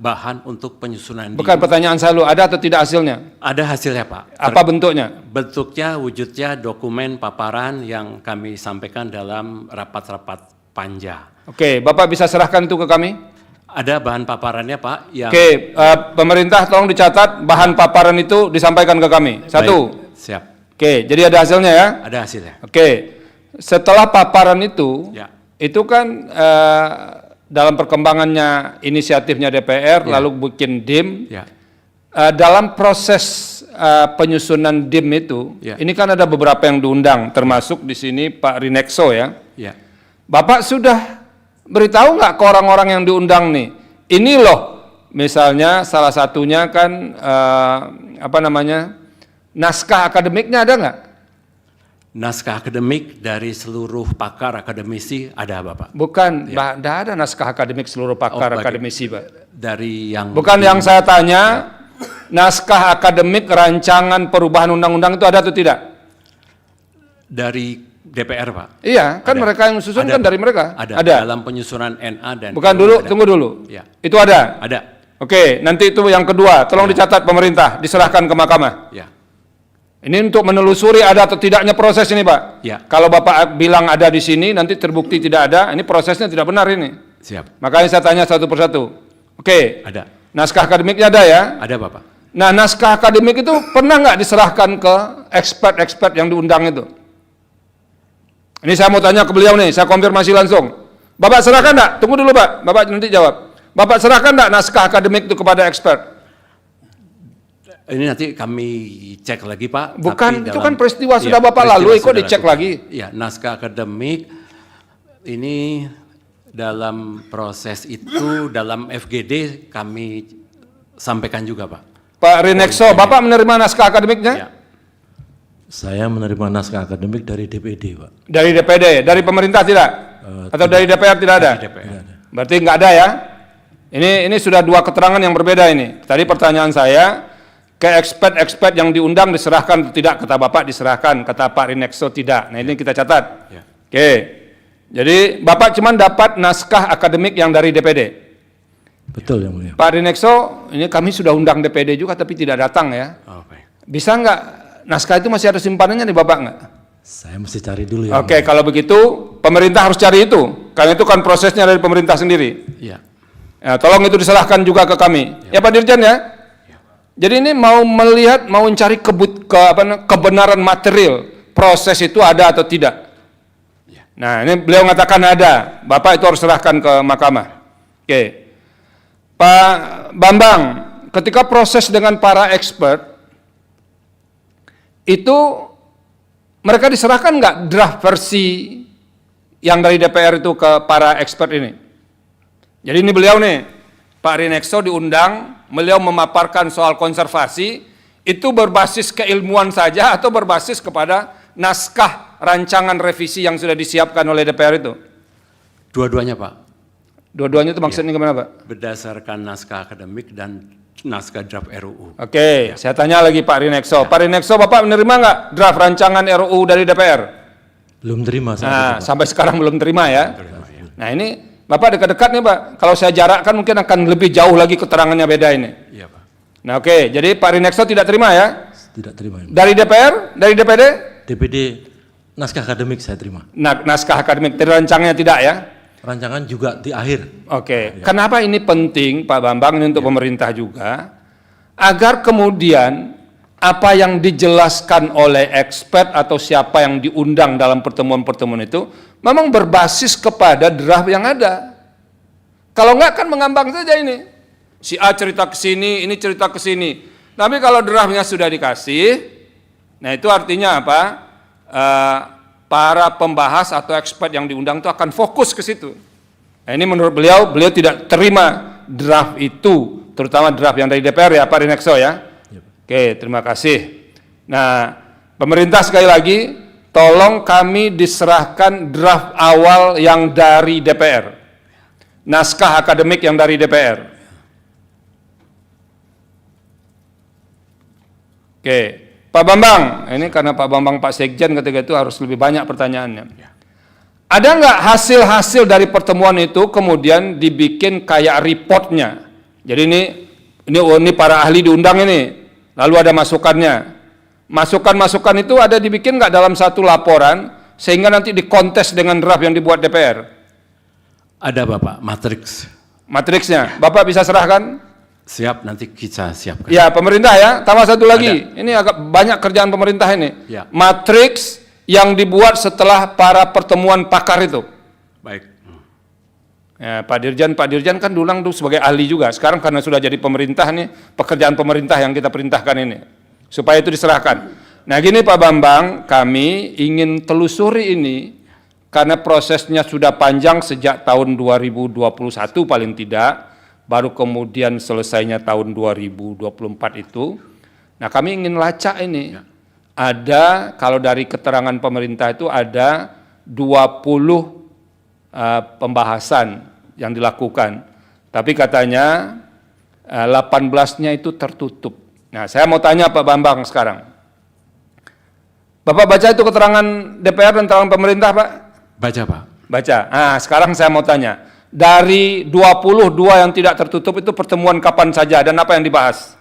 F: untuk penyusunan
K: Bukan
F: DIM.
K: pertanyaan saya lu, ada atau tidak hasilnya?
F: Ada hasilnya, Pak.
K: Apa bentuknya?
F: Bentuknya, wujudnya dokumen paparan yang kami sampaikan dalam rapat-rapat panja.
K: Oke, Bapak bisa serahkan itu ke kami?
F: Ada bahan paparannya, Pak. Yang
K: Oke, pemerintah tolong dicatat bahan paparan itu disampaikan ke kami. Satu.
F: Baik, siap.
K: Oke, jadi ada hasilnya ya?
F: Ada hasilnya.
K: Oke, setelah paparan itu,
F: Ya.
K: itu kan dalam perkembangannya inisiatifnya DPR, lalu bikin DIM.
F: Ya.
K: Dalam proses penyusunan DIM itu,
F: Ya.
K: ini kan ada beberapa yang diundang, termasuk di sini Pak Rinekso ya.
F: Ya.
K: Bapak sudah beritahu nggak ke orang-orang yang diundang nih, ini loh, misalnya salah satunya kan naskah akademiknya ada nggak?
F: Naskah akademik dari seluruh pakar akademisi ada, Bapak?
K: Bukan, tidak ada naskah akademik seluruh pakar akademisi, Pak.
F: Dari yang
K: Bukan yang saya tanya, naskah akademik rancangan perubahan undang-undang itu ada atau tidak?
F: Dari DPR, Pak.
K: Iya, kan
F: Ada.
K: mereka yang susun
F: Ada.
K: kan dari mereka.
F: Ada. Dalam penyusunan NA dan
K: Bukan
F: RUU
K: dulu,
F: ada.
K: tunggu dulu.
F: Ya.
K: Itu ada.
F: Ada.
K: Oke, nanti itu yang kedua. Tolong dicatat pemerintah, diserahkan ke mahkamah.
F: Ya.
K: Ini untuk menelusuri ada atau tidaknya proses ini, Pak.
F: Ya.
K: Kalau Bapak bilang ada di sini, nanti terbukti tidak ada, ini prosesnya tidak benar ini.
F: Siap.
K: Makanya saya tanya satu persatu. Oke,
F: Ada.
K: naskah akademiknya ada ya?
F: Ada, Bapak.
K: Nah, naskah akademik itu pernah nggak diserahkan ke expert-expert yang diundang itu? Ini saya mau tanya ke beliau nih, saya konfirmasi langsung. Bapak serahkan enggak? Tunggu dulu, Pak. Bapak nanti jawab. Bapak serahkan enggak naskah akademik itu kepada expert?
F: Ini nanti kami cek lagi, Pak.
K: Bukan,
F: tapi
K: itu
F: dalam-
K: kan peristiwa sudah
F: Iya,
K: Bapak
F: peristiwa
K: lalui, kok
F: sudah
K: dicek
F: lakukan.
K: lagi?
F: Iya, naskah akademik ini dalam proses itu, dalam FGD kami sampaikan juga, Pak.
K: Pak Rinekso, Bapak menerima naskah akademiknya?
F: Ya.
G: Saya menerima naskah akademik dari DPD, Pak.
K: Dari DPD, dari pemerintah tidak? Atau dari DPR tidak ada?
F: Dari DPR.
K: Berarti nggak ada ya? Ini sudah dua keterangan yang berbeda ini. Tadi pertanyaan saya, ke expert-expert yang diundang diserahkan atau tidak? Kata Bapak diserahkan, kata Pak Rinekso tidak. Nah ini kita catat.
F: Ya.
K: Oke. Jadi Bapak cuma dapat naskah akademik yang dari DPD.
G: Betul yang mulia.
K: Pak Rinekso, ini kami sudah undang DPD juga tapi tidak datang ya.
F: Oh, baik.
K: Bisa nggak naskah itu masih ada simpanannya nih Bapak nggak?
G: Saya mesti cari dulu ya.
K: Oke, kalau begitu pemerintah harus cari itu. Karena itu kan prosesnya dari pemerintah sendiri.
F: Iya.
K: Ya, tolong itu diserahkan juga ke kami. Ya Pak Dirjen ya. Jadi ini mau melihat, mau mencari kebenaran material. Proses itu ada atau tidak. Nah ini beliau mengatakan ada. Bapak itu harus serahkan ke mahkamah. Oke. Pak Bambang, ketika proses dengan para expert, itu mereka diserahkan nggak draft versi yang dari DPR itu ke para expert ini? Jadi ini beliau nih, Pak Rinekso diundang, beliau memaparkan soal konservasi, itu berbasis keilmuan saja atau berbasis kepada naskah rancangan revisi yang sudah disiapkan oleh DPR itu?
F: Dua-duanya Pak.
K: Dua-duanya itu maksudnya gimana Pak?
F: Berdasarkan naskah akademik dan naskah draft RUU.
K: Oke, saya tanya lagi Pak Rinekso. Pak Rinekso, Bapak menerima nggak draft rancangan RUU dari DPR?
G: Belum terima.
K: Nah, sampai sekarang belum terima ya. Nah ini Bapak dekat-dekat nih Pak. Kalau saya jarakkan mungkin akan lebih jauh lagi keterangannya beda ini.
F: Iya Pak.
K: Nah oke, jadi Pak Rinekso tidak terima ya?
G: Tidak terima.
K: Dari DPR? Dari DPD?
G: DPD naskah akademik saya terima.
K: Nah, naskah akademik, rancangannya tidak ya?
G: Rancangan juga di akhir.
K: Oke, kenapa ini penting Pak Bambang, ini untuk pemerintah juga, agar kemudian apa yang dijelaskan oleh expert atau siapa yang diundang dalam pertemuan-pertemuan itu memang berbasis kepada draft yang ada. Kalau enggak kan mengambang saja ini. Si A cerita ke sini, ini cerita ke sini. Tapi kalau draftnya sudah dikasih, nah itu artinya apa? Para pembahas atau expert yang diundang itu akan fokus ke situ. Nah, ini menurut beliau tidak terima draft itu, terutama draft yang dari DPR ya Pak Rinekso ya. Oke, terima kasih. Nah, pemerintah sekali lagi, tolong kami diserahkan draft awal yang dari DPR. Naskah akademik yang dari DPR. Oke, Pak Bambang, ini karena Pak Bambang Pak Sekjen ketika itu harus lebih banyak pertanyaannya. Ada nggak hasil-hasil dari pertemuan itu kemudian dibikin kayak reportnya? Jadi ini para ahli diundang ini, lalu ada masukannya. Masukan-masukan itu ada dibikin nggak dalam satu laporan sehingga nanti dikontes dengan draft yang dibuat DPR?
F: Ada Bapak, matriks.
K: Matriksnya, Bapak bisa serahkan?
F: Siap, nanti kita siapkan.
K: Ya, pemerintah ya. Tambah satu lagi. Ini agak banyak kerjaan pemerintah ini.
F: Ya.
K: Matriks yang dibuat setelah para pertemuan pakar itu.
F: Baik.
K: Ya, Pak Dirjen kan dulu sebagai ahli juga. Sekarang karena sudah jadi pemerintah nih, pekerjaan pemerintah yang kita perintahkan ini. Supaya itu diserahkan. Nah gini Pak Bambang, kami ingin telusuri ini karena prosesnya sudah panjang sejak tahun 2021 paling tidak. Baru kemudian selesainya tahun 2024 itu. Nah kami ingin lacak ini. Ya. Ada, kalau dari keterangan pemerintah itu ada 20 pembahasan yang dilakukan. Tapi katanya 18-nya itu tertutup. Nah saya mau tanya Pak Bambang sekarang. Bapak baca itu keterangan DPR dan keterangan pemerintah Pak?
F: Baca Pak.
K: Baca. Nah sekarang saya mau tanya. Dari 22 yang tidak tertutup itu pertemuan kapan saja dan apa yang dibahas?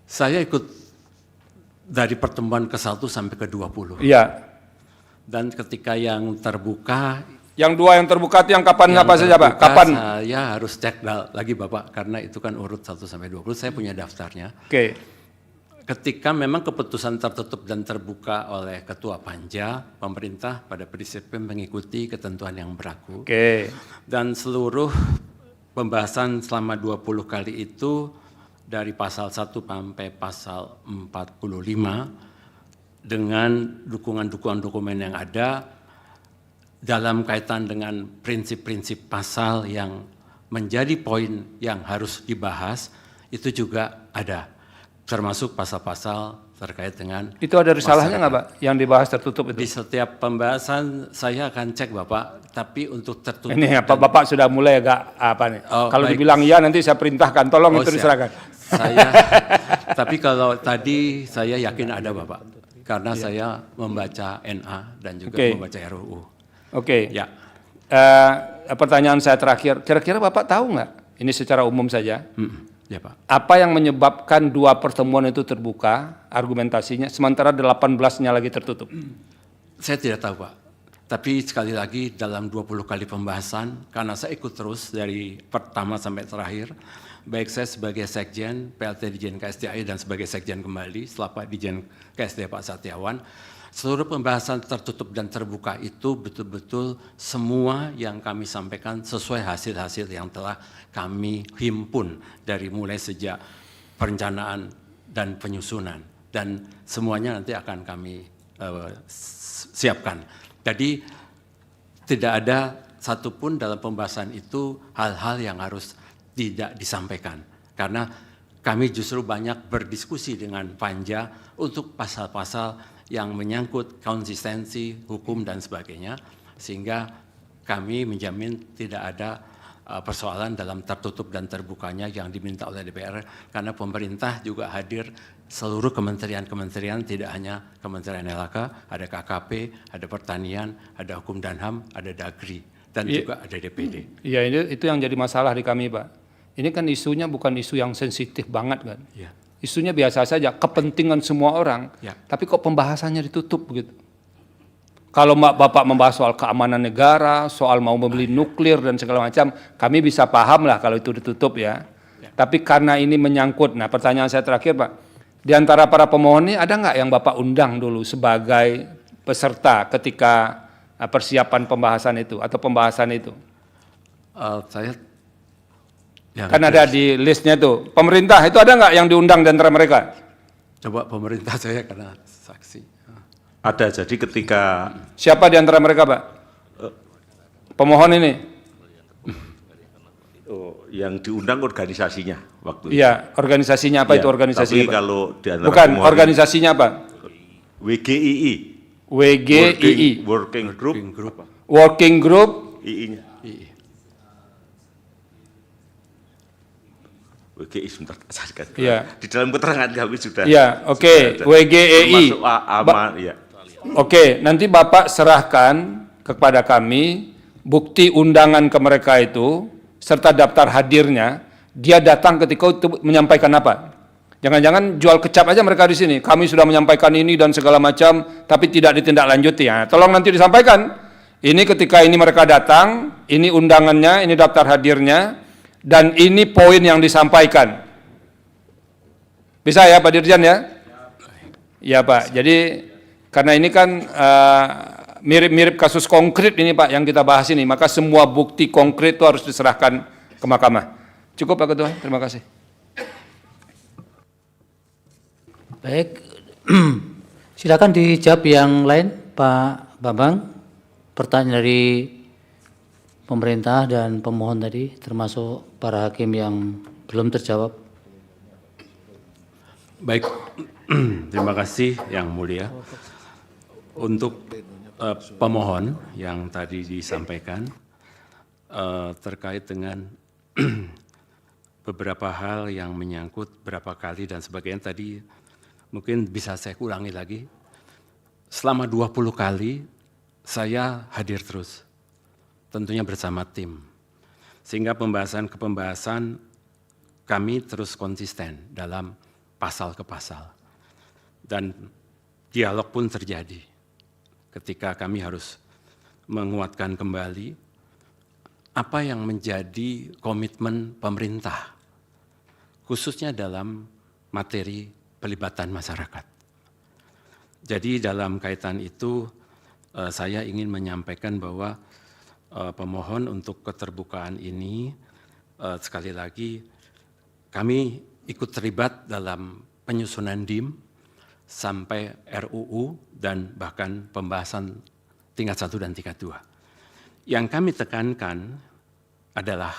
F: Saya ikut dari pertemuan ke-1 sampai ke-20.
K: Iya.
F: Dan ketika yang terbuka,
K: yang 2 yang terbuka itu yang kapan apa saja Pak? Kapan?
F: Saya harus cek lagi Bapak karena itu kan urut 1 sampai 20. Saya punya daftarnya.
K: Oke.
F: Ketika memang keputusan tertutup dan terbuka oleh Ketua Panja, pemerintah pada prinsipnya mengikuti ketentuan yang berlaku.
K: Oke.
F: Dan seluruh pembahasan selama 20 kali itu dari pasal 1 sampai pasal 45 dengan dukungan-dukungan dokumen yang ada dalam kaitan dengan prinsip-prinsip pasal yang menjadi poin yang harus dibahas itu juga ada. Termasuk pasal-pasal terkait dengan
K: itu ada risalahnya nggak Pak yang dibahas tertutup itu?
F: Di setiap pembahasan saya akan cek Bapak, tapi untuk tertutup
K: ini apa Bapak sudah mulai agak apa nih? Kalau baik. Dibilang iya nanti saya perintahkan tolong itu diserahkan.
F: Tapi kalau tadi saya yakin ada Bapak, karena saya membaca NA dan juga membaca RUU.
K: Oke.
F: Ya.
K: Pertanyaan saya terakhir, kira-kira Bapak tahu nggak, ini secara umum saja,
F: Ya Pak.
K: apa yang menyebabkan 2 pertemuan itu terbuka, argumentasinya, sementara 18-nya lagi tertutup?
F: Saya tidak tahu Pak, tapi sekali lagi dalam 20 kali pembahasan, karena saya ikut terus dari pertama sampai terakhir, baik saya sebagai Sekjen, PLT Dijen KSDAI dan sebagai Sekjen kembali setelah Pak Dijen KSDAI Pak Satyawan, seluruh pembahasan tertutup dan terbuka itu betul-betul semua yang kami sampaikan sesuai hasil-hasil yang telah kami himpun dari mulai sejak perencanaan dan penyusunan, dan semuanya nanti akan kami siapkan. Jadi tidak ada satupun dalam pembahasan itu hal-hal yang harus tidak disampaikan, karena kami justru banyak berdiskusi dengan Panja untuk pasal-pasal yang menyangkut konsistensi, hukum, dan sebagainya, sehingga kami menjamin tidak ada persoalan dalam tertutup dan terbukanya yang diminta oleh DPR, karena pemerintah juga hadir seluruh kementerian-kementerian, tidak hanya Kementerian LHK, ada KKP, ada Pertanian, ada Hukum dan HAM, ada Dagri, dan juga ada DPD.
K: Iya, itu yang jadi masalah di kami, Pak. Ini kan isunya bukan isu yang sensitif banget kan.
F: Ya.
K: Isunya biasa saja, kepentingan semua orang,
F: Ya.
K: tapi kok pembahasannya ditutup begitu. Kalau Bapak membahas soal keamanan negara, soal mau membeli nuklir dan segala macam, kami bisa paham lah kalau itu ditutup ya. Tapi karena ini menyangkut, nah pertanyaan saya terakhir Pak, di antara para pemohon ini ada nggak yang Bapak undang dulu sebagai peserta ketika persiapan pembahasan itu atau pembahasan itu?
F: Saya
K: Kan ada di listnya tuh. Pemerintah itu ada nggak yang diundang di antara mereka?
F: coba pemerintah saya karena saksi.
L: Ada, jadi ketika...
K: Siapa di antara mereka, Pak? Pemohon ini?
L: Oh, yang diundang organisasinya waktu itu.
K: Iya, organisasinya apa
L: Ya,
K: itu organisasinya,
L: tapi
K: Pak?
L: kalau di antara
K: bukan,
L: pemohon
K: organisasinya apa?
L: WGII.
K: WGII.
L: Working Group.
K: Working Group.
L: II-nya. WGI sebentar,
K: Iya.
L: di dalam keterangan kami sudah.
K: Iya, oke.
L: sudah ada.
K: WGII.
L: Termasuk aman, ya.
K: Oke, nanti Bapak serahkan kepada kami bukti undangan ke mereka itu serta daftar hadirnya. Dia datang ketika itu menyampaikan apa? Jangan-jangan jual kecap aja mereka di sini. Kami sudah menyampaikan ini dan segala macam, tapi tidak ditindaklanjuti. Ya, tolong nanti disampaikan. Ini ketika ini mereka datang, ini undangannya, ini daftar hadirnya, dan ini poin yang disampaikan. Bisa ya Pak Dirjen ya? Ya Pak, jadi karena ini kan mirip-mirip kasus konkret ini Pak yang kita bahas ini, maka semua bukti konkret itu harus diserahkan ke mahkamah. Cukup Pak Ketua, terima kasih.
B: Baik, silakan dijawab yang lain Pak Bambang. Pertanyaan dari pemerintah dan pemohon tadi, termasuk para hakim yang belum terjawab.
F: Baik, terima kasih Yang Mulia. Untuk pemohon yang tadi disampaikan terkait dengan beberapa hal yang menyangkut berapa kali dan sebagainya tadi, mungkin bisa saya ulangi lagi. Selama 20 kali saya hadir terus, tentunya bersama tim. Sehingga pembahasan ke pembahasan kami terus konsisten dalam pasal ke pasal. Dan dialog pun terjadi ketika kami harus menguatkan kembali apa yang menjadi komitmen pemerintah, khususnya dalam materi pelibatan masyarakat. Jadi dalam kaitan itu saya ingin menyampaikan bahwa pemohon untuk keterbukaan ini sekali lagi kami ikut terlibat dalam penyusunan DIM sampai RUU dan bahkan pembahasan tingkat 1 dan tingkat 2. Yang kami tekankan adalah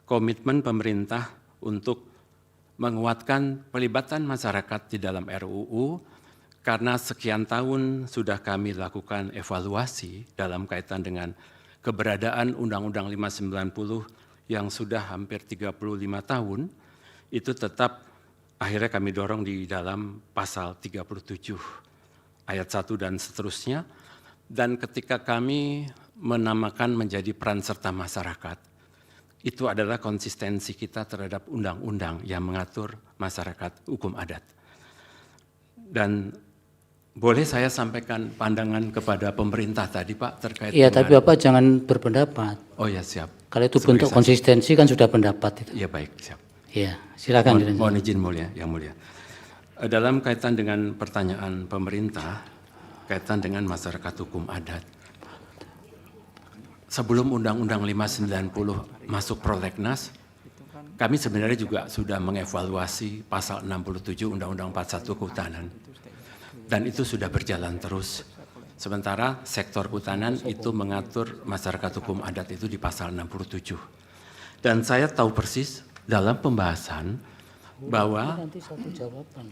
F: komitmen pemerintah untuk menguatkan pelibatan masyarakat di dalam RUU karena sekian tahun sudah kami lakukan evaluasi dalam kaitan dengan keberadaan Undang-Undang 590 yang sudah hampir 35 tahun, itu tetap akhirnya kami dorong di dalam pasal 37 ayat 1 dan seterusnya. Dan ketika kami menamakan menjadi peran serta masyarakat, itu adalah konsistensi kita terhadap undang-undang yang mengatur masyarakat hukum adat. Dan boleh saya sampaikan pandangan kepada pemerintah tadi Pak terkait
B: Iya,
F: dengan...
B: tapi Bapak jangan berpendapat.
F: Oh ya, siap.
B: Kalau itu
F: Sebagai
B: bentuk
F: saksi.
B: konsistensi kan sudah pendapat itu.
F: Iya, baik, siap.
B: Iya, silakan.
F: Mohon izin mulia, yang mulia. Dalam kaitan dengan pertanyaan pemerintah, kaitan dengan masyarakat hukum adat. Sebelum Undang-Undang 590 masuk prolegnas, kami sebenarnya juga sudah mengevaluasi pasal 67 Undang-Undang 41 Kehutanan. Dan itu sudah berjalan terus. Sementara sektor kehutanan itu mengatur masyarakat hukum adat itu di pasal 67. Dan saya tahu persis dalam pembahasan bahwa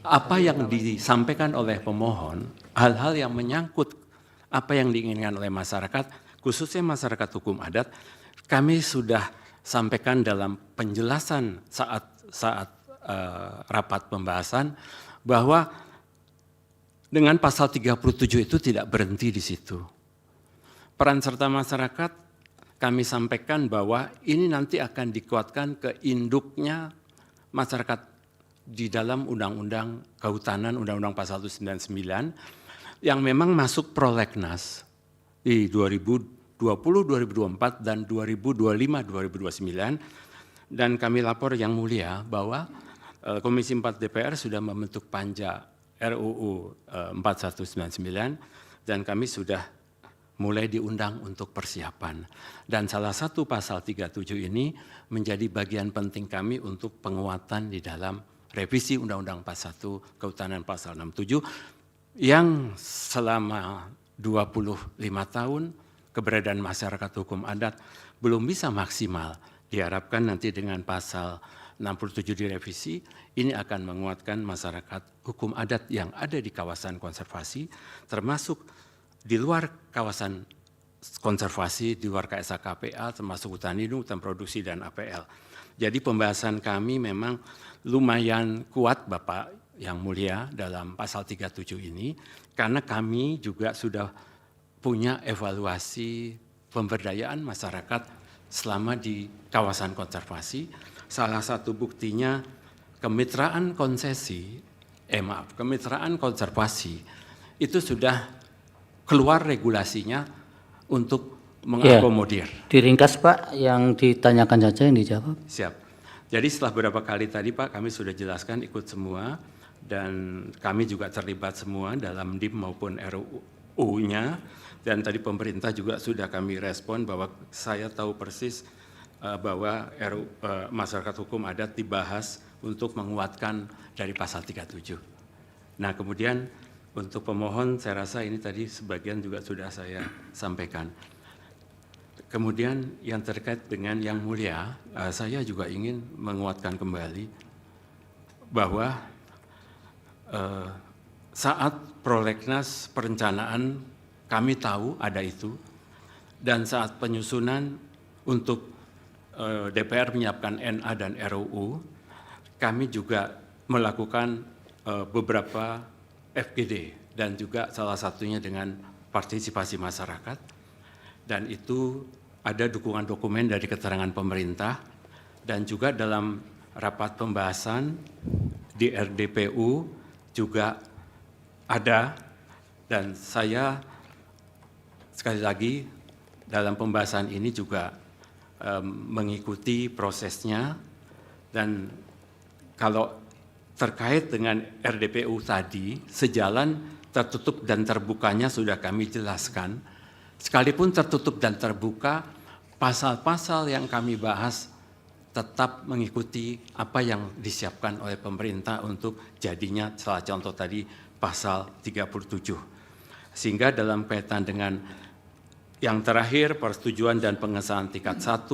F: apa yang disampaikan oleh pemohon, hal-hal yang menyangkut apa yang diinginkan oleh masyarakat, khususnya masyarakat hukum adat, kami sudah sampaikan dalam penjelasan saat rapat pembahasan bahwa dengan pasal 37 itu tidak berhenti di situ. Peran serta masyarakat kami sampaikan bahwa ini nanti akan dikuatkan ke induknya masyarakat di dalam Undang-Undang Kehutanan, Undang-Undang pasal 99 yang memang masuk prolegnas di 2020, 2024, dan 2025, 2029. Dan kami lapor yang mulia bahwa Komisi 4 DPR sudah membentuk panja RUU 4199 dan kami sudah mulai diundang untuk persiapan. Dan salah satu pasal 37 ini menjadi bagian penting kami untuk penguatan di dalam revisi Undang-Undang 41 Kehutanan pasal 67 yang selama 25 tahun keberadaan masyarakat hukum adat belum bisa maksimal. Diharapkan nanti dengan pasal 67 direvisi, ini akan menguatkan masyarakat hukum adat yang ada di kawasan konservasi, termasuk di luar kawasan konservasi, di luar KSA-KPA, termasuk hutan lindung, hutan produksi, dan APL. Jadi pembahasan kami memang lumayan kuat Bapak yang mulia dalam pasal 37 ini, karena kami juga sudah punya evaluasi pemberdayaan masyarakat selama di kawasan konservasi. Salah satu buktinya kemitraan kemitraan konservasi itu sudah keluar regulasinya untuk mengakomodir.
B: Ya, diringkas Pak, yang ditanyakan saja yang dijawab.
F: Siap. Jadi setelah beberapa kali tadi Pak kami sudah jelaskan ikut semua dan kami juga terlibat semua dalam DIM maupun RUU-nya, dan tadi pemerintah juga sudah kami respon bahwa saya tahu persis bahwa masyarakat hukum adat dibahas untuk menguatkan dari pasal 37. Nah kemudian untuk pemohon saya rasa ini tadi sebagian juga sudah saya sampaikan. Kemudian yang terkait dengan yang mulia, saya juga ingin menguatkan kembali bahwa saat prolegnas perencanaan kami tahu ada itu, dan saat penyusunan untuk DPR menyiapkan NA dan RUU, kami juga melakukan beberapa FGD dan juga salah satunya dengan partisipasi masyarakat, dan itu ada dukungan dokumen dari keterangan pemerintah, dan juga dalam rapat pembahasan di RDPU juga ada, dan saya sekali lagi dalam pembahasan ini juga mengikuti prosesnya. Dan kalau terkait dengan RDPU tadi, sejalan tertutup dan terbukanya sudah kami jelaskan. Sekalipun tertutup dan terbuka, pasal-pasal yang kami bahas tetap mengikuti apa yang disiapkan oleh pemerintah untuk jadinya salah contoh tadi pasal 37. Sehingga dalam kaitan dengan yang terakhir, persetujuan dan pengesahan tingkat 1,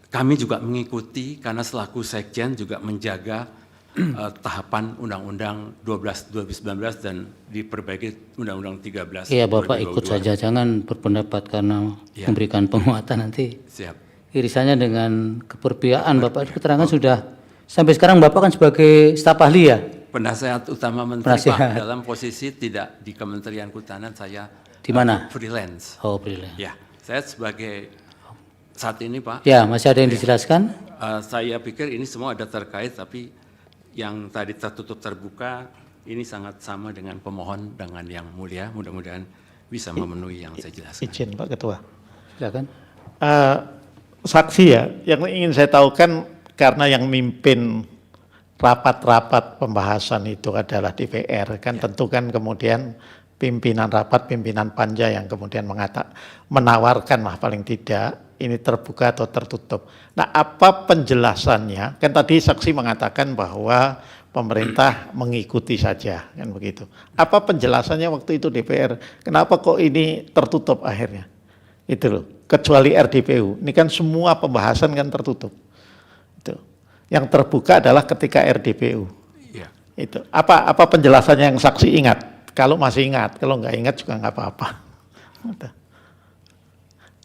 F: kami juga mengikuti karena selaku Sekjen juga menjaga tahapan Undang-Undang 12 2019 dan diperbaiki Undang-Undang 13.
B: Iya Bapak ikut saja, jangan berpendapat karena memberikan penguatan nanti.
F: Siap.
B: Irisannya dengan keperpihakan Bapak, keterangan sudah, sampai sekarang Bapak kan sebagai staf ahli ya?
F: Penasehat utama Menteri Pak, dalam posisi tidak di Kementerian Kehutanan, saya
B: di mana?
F: Freelance.
B: Oh freelance.
F: Ya. Saya sebagai saat ini Pak.
B: Ya, masih ada yang dijelaskan?
F: Saya pikir ini semua ada terkait, tapi yang tadi tertutup terbuka ini sangat sama dengan pemohon dengan yang mulia. Mudah-mudahan bisa memenuhi yang saya jelaskan.
J: Izin Pak Ketua.
B: Silakan.
J: Saksi ya, yang ingin saya tahu kan karena yang mimpin rapat-rapat pembahasan itu adalah DPR, kan tentu kan kemudian pimpinan rapat, pimpinan panja yang kemudian menawarkan lah paling tidak ini terbuka atau tertutup. Nah, apa penjelasannya? Kan tadi saksi mengatakan bahwa pemerintah mengikuti saja, kan begitu. Apa penjelasannya waktu itu DPR? Kenapa kok ini tertutup akhirnya? Itu loh. Kecuali RDPU. Ini kan semua pembahasan kan tertutup. Itu. Yang terbuka adalah ketika RDPU.
F: Iya.
J: Itu. Apa penjelasannya yang saksi ingat? Kalau masih ingat, kalau nggak ingat juga nggak apa-apa.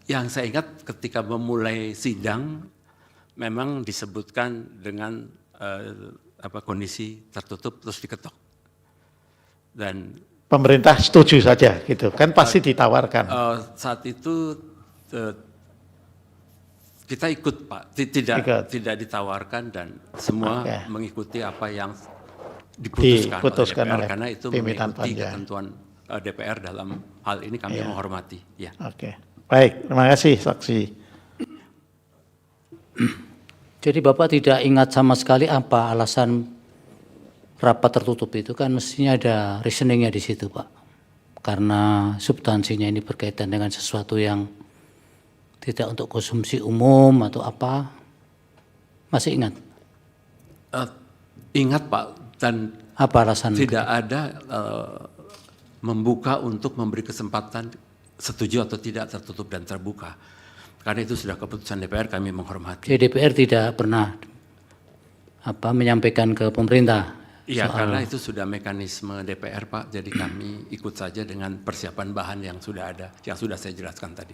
F: Yang saya ingat ketika memulai sidang memang disebutkan dengan kondisi tertutup terus diketok. Dan
J: pemerintah setuju saja gitu, kan pasti ditawarkan.
F: Saat itu kita ikut Pak, tidak ditawarkan dan semua mengikuti apa yang diputuskan oleh DPR, karena itu mengikuti ketentuan DPR dalam hal ini kami menghormati. Ya.
J: Oke, baik, terima kasih saksi.
B: Jadi Bapak tidak ingat sama sekali apa alasan rapat tertutup itu, kan mestinya ada reasoningnya di situ Pak. Karena substansinya ini berkaitan dengan sesuatu yang tidak untuk konsumsi umum atau apa. Masih ingat?
F: Ingat Pak, dan
B: apa alasan?
F: Tidak ada membuka untuk memberi kesempatan setuju atau tidak tertutup dan terbuka. Karena itu sudah keputusan DPR, kami menghormati.
B: Jadi DPR tidak pernah menyampaikan ke pemerintah?
F: Iya, karena itu sudah mekanisme DPR Pak, jadi kami ikut saja dengan persiapan bahan yang sudah ada, yang sudah saya jelaskan tadi.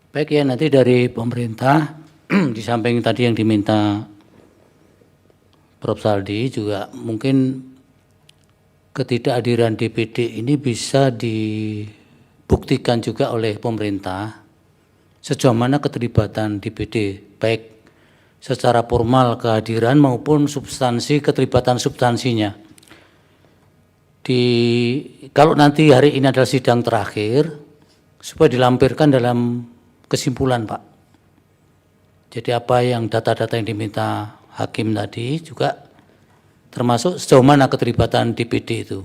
B: Baik ya, nanti dari pemerintah, di samping tadi yang diminta Prof. Saldi juga mungkin ketidakhadiran DPD ini bisa dibuktikan juga oleh pemerintah sejauh mana keterlibatan DPD, baik secara formal kehadiran maupun substansi, keterlibatan substansinya. Kalau nanti hari ini adalah sidang terakhir, supaya dilampirkan dalam kesimpulan Pak. Jadi apa yang data-data yang diminta hakim tadi juga termasuk sejauh mana keterlibatan DPD itu.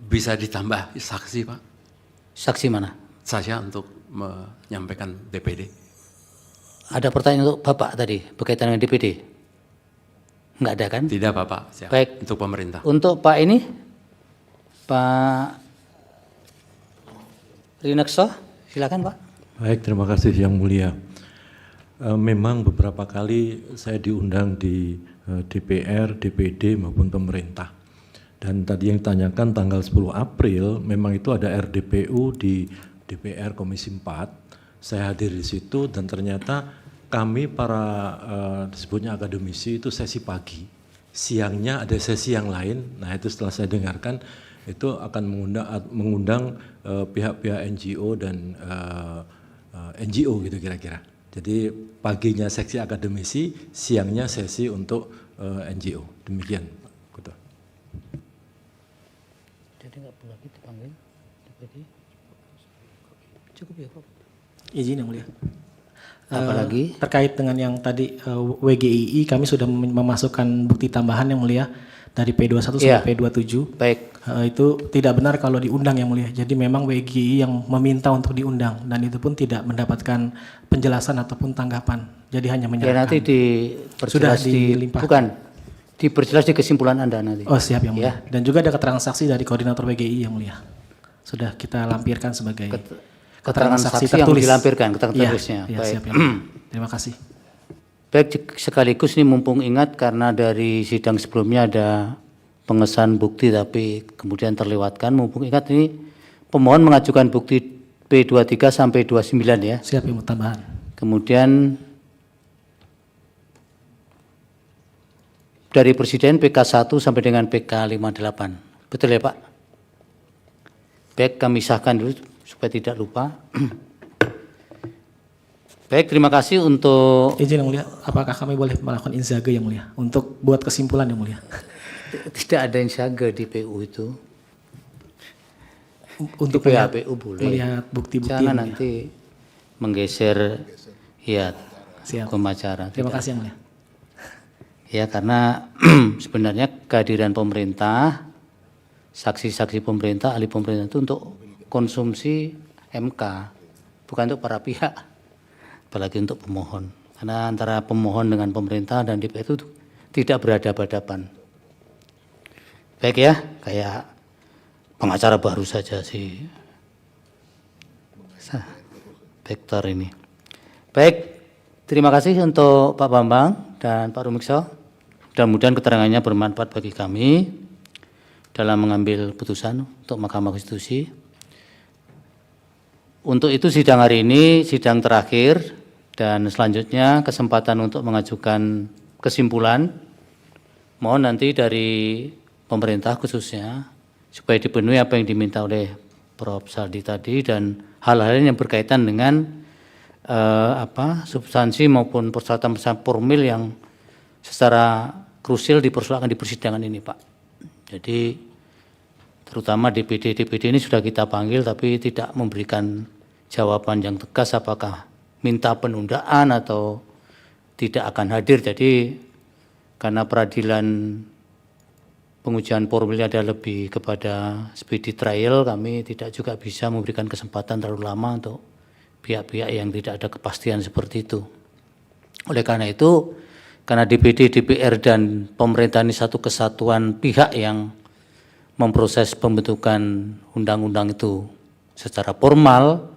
F: Bisa ditambah saksi Pak?
B: Saksi mana?
F: Saya untuk menyampaikan DPD.
B: Ada pertanyaan untuk Bapak tadi berkaitan dengan DPD? Enggak ada kan?
F: Tidak Bapak, siap.
B: Baik.
F: Untuk pemerintah.
B: Untuk Pak ini, Pak Rinekso, silakan Pak.
G: Baik, terima kasih Yang Mulia. Memang beberapa kali saya diundang di DPR, DPD maupun pemerintah. Dan tadi yang ditanyakan tanggal 10 April, memang itu ada RDPU di DPR Komisi 4. Saya hadir di situ dan ternyata kami para disebutnya akademisi itu sesi pagi. Siangnya ada sesi yang lain. Nah itu setelah saya dengarkan itu akan mengundang pihak-pihak NGO dan NGO gitu kira-kira. Jadi paginya seksi akademisi, siangnya sesi untuk NGO. Demikian.
B: Jadi nggak perlu lagi dipanggil DPD. Cukup ya Pak.
I: Izin Yang Mulia.
B: Apalagi?
I: Terkait dengan yang tadi WGII, kami sudah memasukkan bukti tambahan Yang Mulia dari P21 sampai P27.
B: Baik.
I: Itu tidak benar kalau diundang Yang Mulia. Jadi memang WGII yang meminta untuk diundang dan itu pun tidak mendapatkan penjelasan ataupun tanggapan. Jadi hanya menyerahkan.
B: Ya nanti diperjelas diperjelas di kesimpulan Anda nanti.
I: Oh siap Yang Mulia. Dan juga ada keterangan saksi dari koordinator WGII Yang Mulia. Sudah kita lampirkan sebagai
B: keterangan saksi tertulis. Yang dilampirkan, keterangan tertulisnya.
I: Ya,
B: baik.
I: Siap, Yang Mulia. Terima kasih.
B: Baik, sekaligus ini mumpung ingat karena dari sidang sebelumnya ada pengesahan bukti tapi kemudian terlewatkan, mumpung ingat ini pemohon mengajukan bukti P23 sampai 29 ya.
I: Siap Yang Mulia, tambahan.
B: Kemudian dari Presiden PK 1 sampai dengan PK 58. Betul ya Pak? Baik, kami sahkan dulu supaya tidak lupa. Baik, terima kasih untuk...
I: Izin Yang Mulia, apakah kami boleh melakukan inzage Yang Mulia untuk buat kesimpulan Yang Mulia?
B: Tidak ada inzage di PU itu.
I: Untuk
B: di
I: melihat,
B: PHPU boleh.
I: melihat bukti-bukti.
B: Jangan nanti menggeser ya hukum acara.
I: Terima kasih Yang Mulia.
B: Ya, karena sebenarnya kehadiran pemerintah, saksi-saksi pemerintah, ahli pemerintah itu untuk konsumsi MK, bukan untuk para pihak, apalagi untuk pemohon. Karena antara pemohon dengan pemerintah dan DPR itu tidak berhadapan-hadapan. Baik ya, kayak pengacara baru saja si Vektor ini. Baik, terima kasih untuk Pak Bambang dan Pak Rumikso. Mudah-mudahan keterangannya bermanfaat bagi kami dalam mengambil putusan untuk Mahkamah Konstitusi. Untuk itu sidang hari ini sidang terakhir dan selanjutnya kesempatan untuk mengajukan kesimpulan. Mohon nanti dari pemerintah khususnya supaya dipenuhi apa yang diminta oleh Prof. Saldi tadi dan hal-hal yang berkaitan dengan substansi maupun persyaratan-persyaratan formil yang secara krusial dipersoalkan di persidangan ini, Pak. Jadi terutama DPD ini sudah kita panggil tapi tidak memberikan jawaban yang tegas apakah minta penundaan atau tidak akan hadir. Jadi karena peradilan pengujian formilnya ada lebih kepada speedy trial, kami tidak juga bisa memberikan kesempatan terlalu lama untuk pihak-pihak yang tidak ada kepastian seperti itu. Oleh karena itu, karena DPD, DPR, dan pemerintah ini satu kesatuan pihak yang memproses pembentukan undang-undang itu secara formal,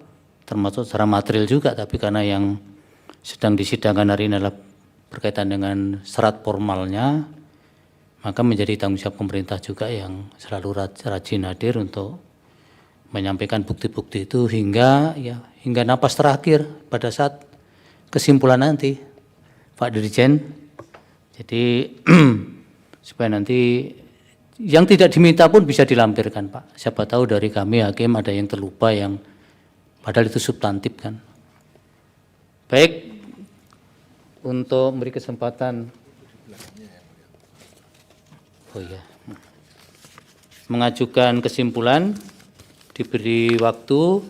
B: termasuk secara material juga, tapi karena yang sedang disidangkan hari ini adalah berkaitan dengan syarat formalnya, maka menjadi tanggung jawab pemerintah juga yang selalu rajin hadir untuk menyampaikan bukti-bukti itu hingga napas terakhir pada saat kesimpulan nanti, Pak Dirjen. Jadi supaya nanti yang tidak diminta pun bisa dilampirkan, Pak. Siapa tahu dari kami hakim ada yang terlupa yang padahal itu substantif kan. Baik, untuk memberi kesempatan mengajukan kesimpulan diberi waktu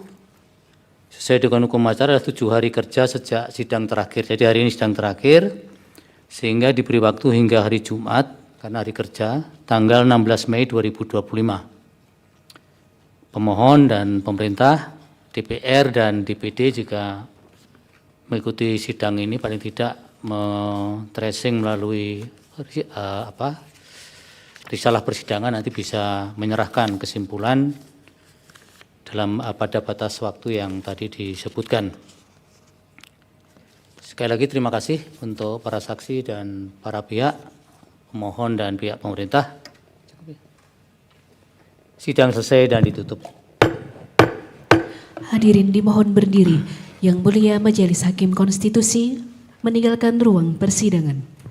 B: sesuai dengan hukum acara 7 hari kerja sejak sidang terakhir. Jadi hari ini sidang terakhir sehingga diberi waktu hingga hari Jumat karena hari kerja tanggal 16 Mei 2025. Pemohon dan pemerintah, DPR dan DPD juga mengikuti sidang ini paling tidak tracing melalui risalah persidangan nanti bisa menyerahkan kesimpulan dalam pada batas waktu yang tadi disebutkan. Sekali lagi terima kasih untuk para saksi dan para pihak, pemohon dan pihak pemerintah. Sidang selesai dan ditutup.
A: Hadirin dimohon berdiri. Yang Mulia Majelis Hakim Konstitusi meninggalkan ruang persidangan.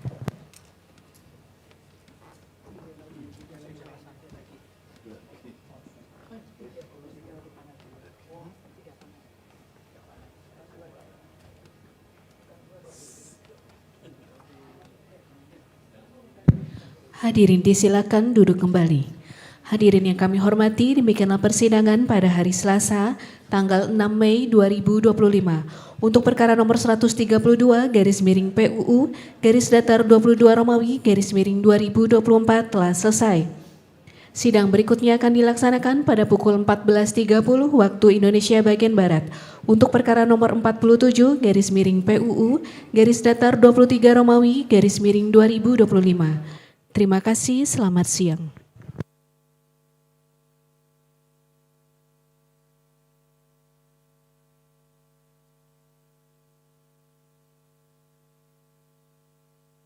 A: Hadirin disilakan duduk kembali. Hadirin yang kami hormati, demikianlah persidangan pada hari Selasa, tanggal 6 Mei 2025 untuk perkara nomor 132 garis miring PUU garis datar 22 Romawi garis miring 2024 telah selesai. Sidang berikutnya akan dilaksanakan pada pukul 14.30 waktu Indonesia bagian Barat untuk perkara nomor 47 garis miring PUU garis datar 23 Romawi garis miring 2025. Terima kasih, selamat siang.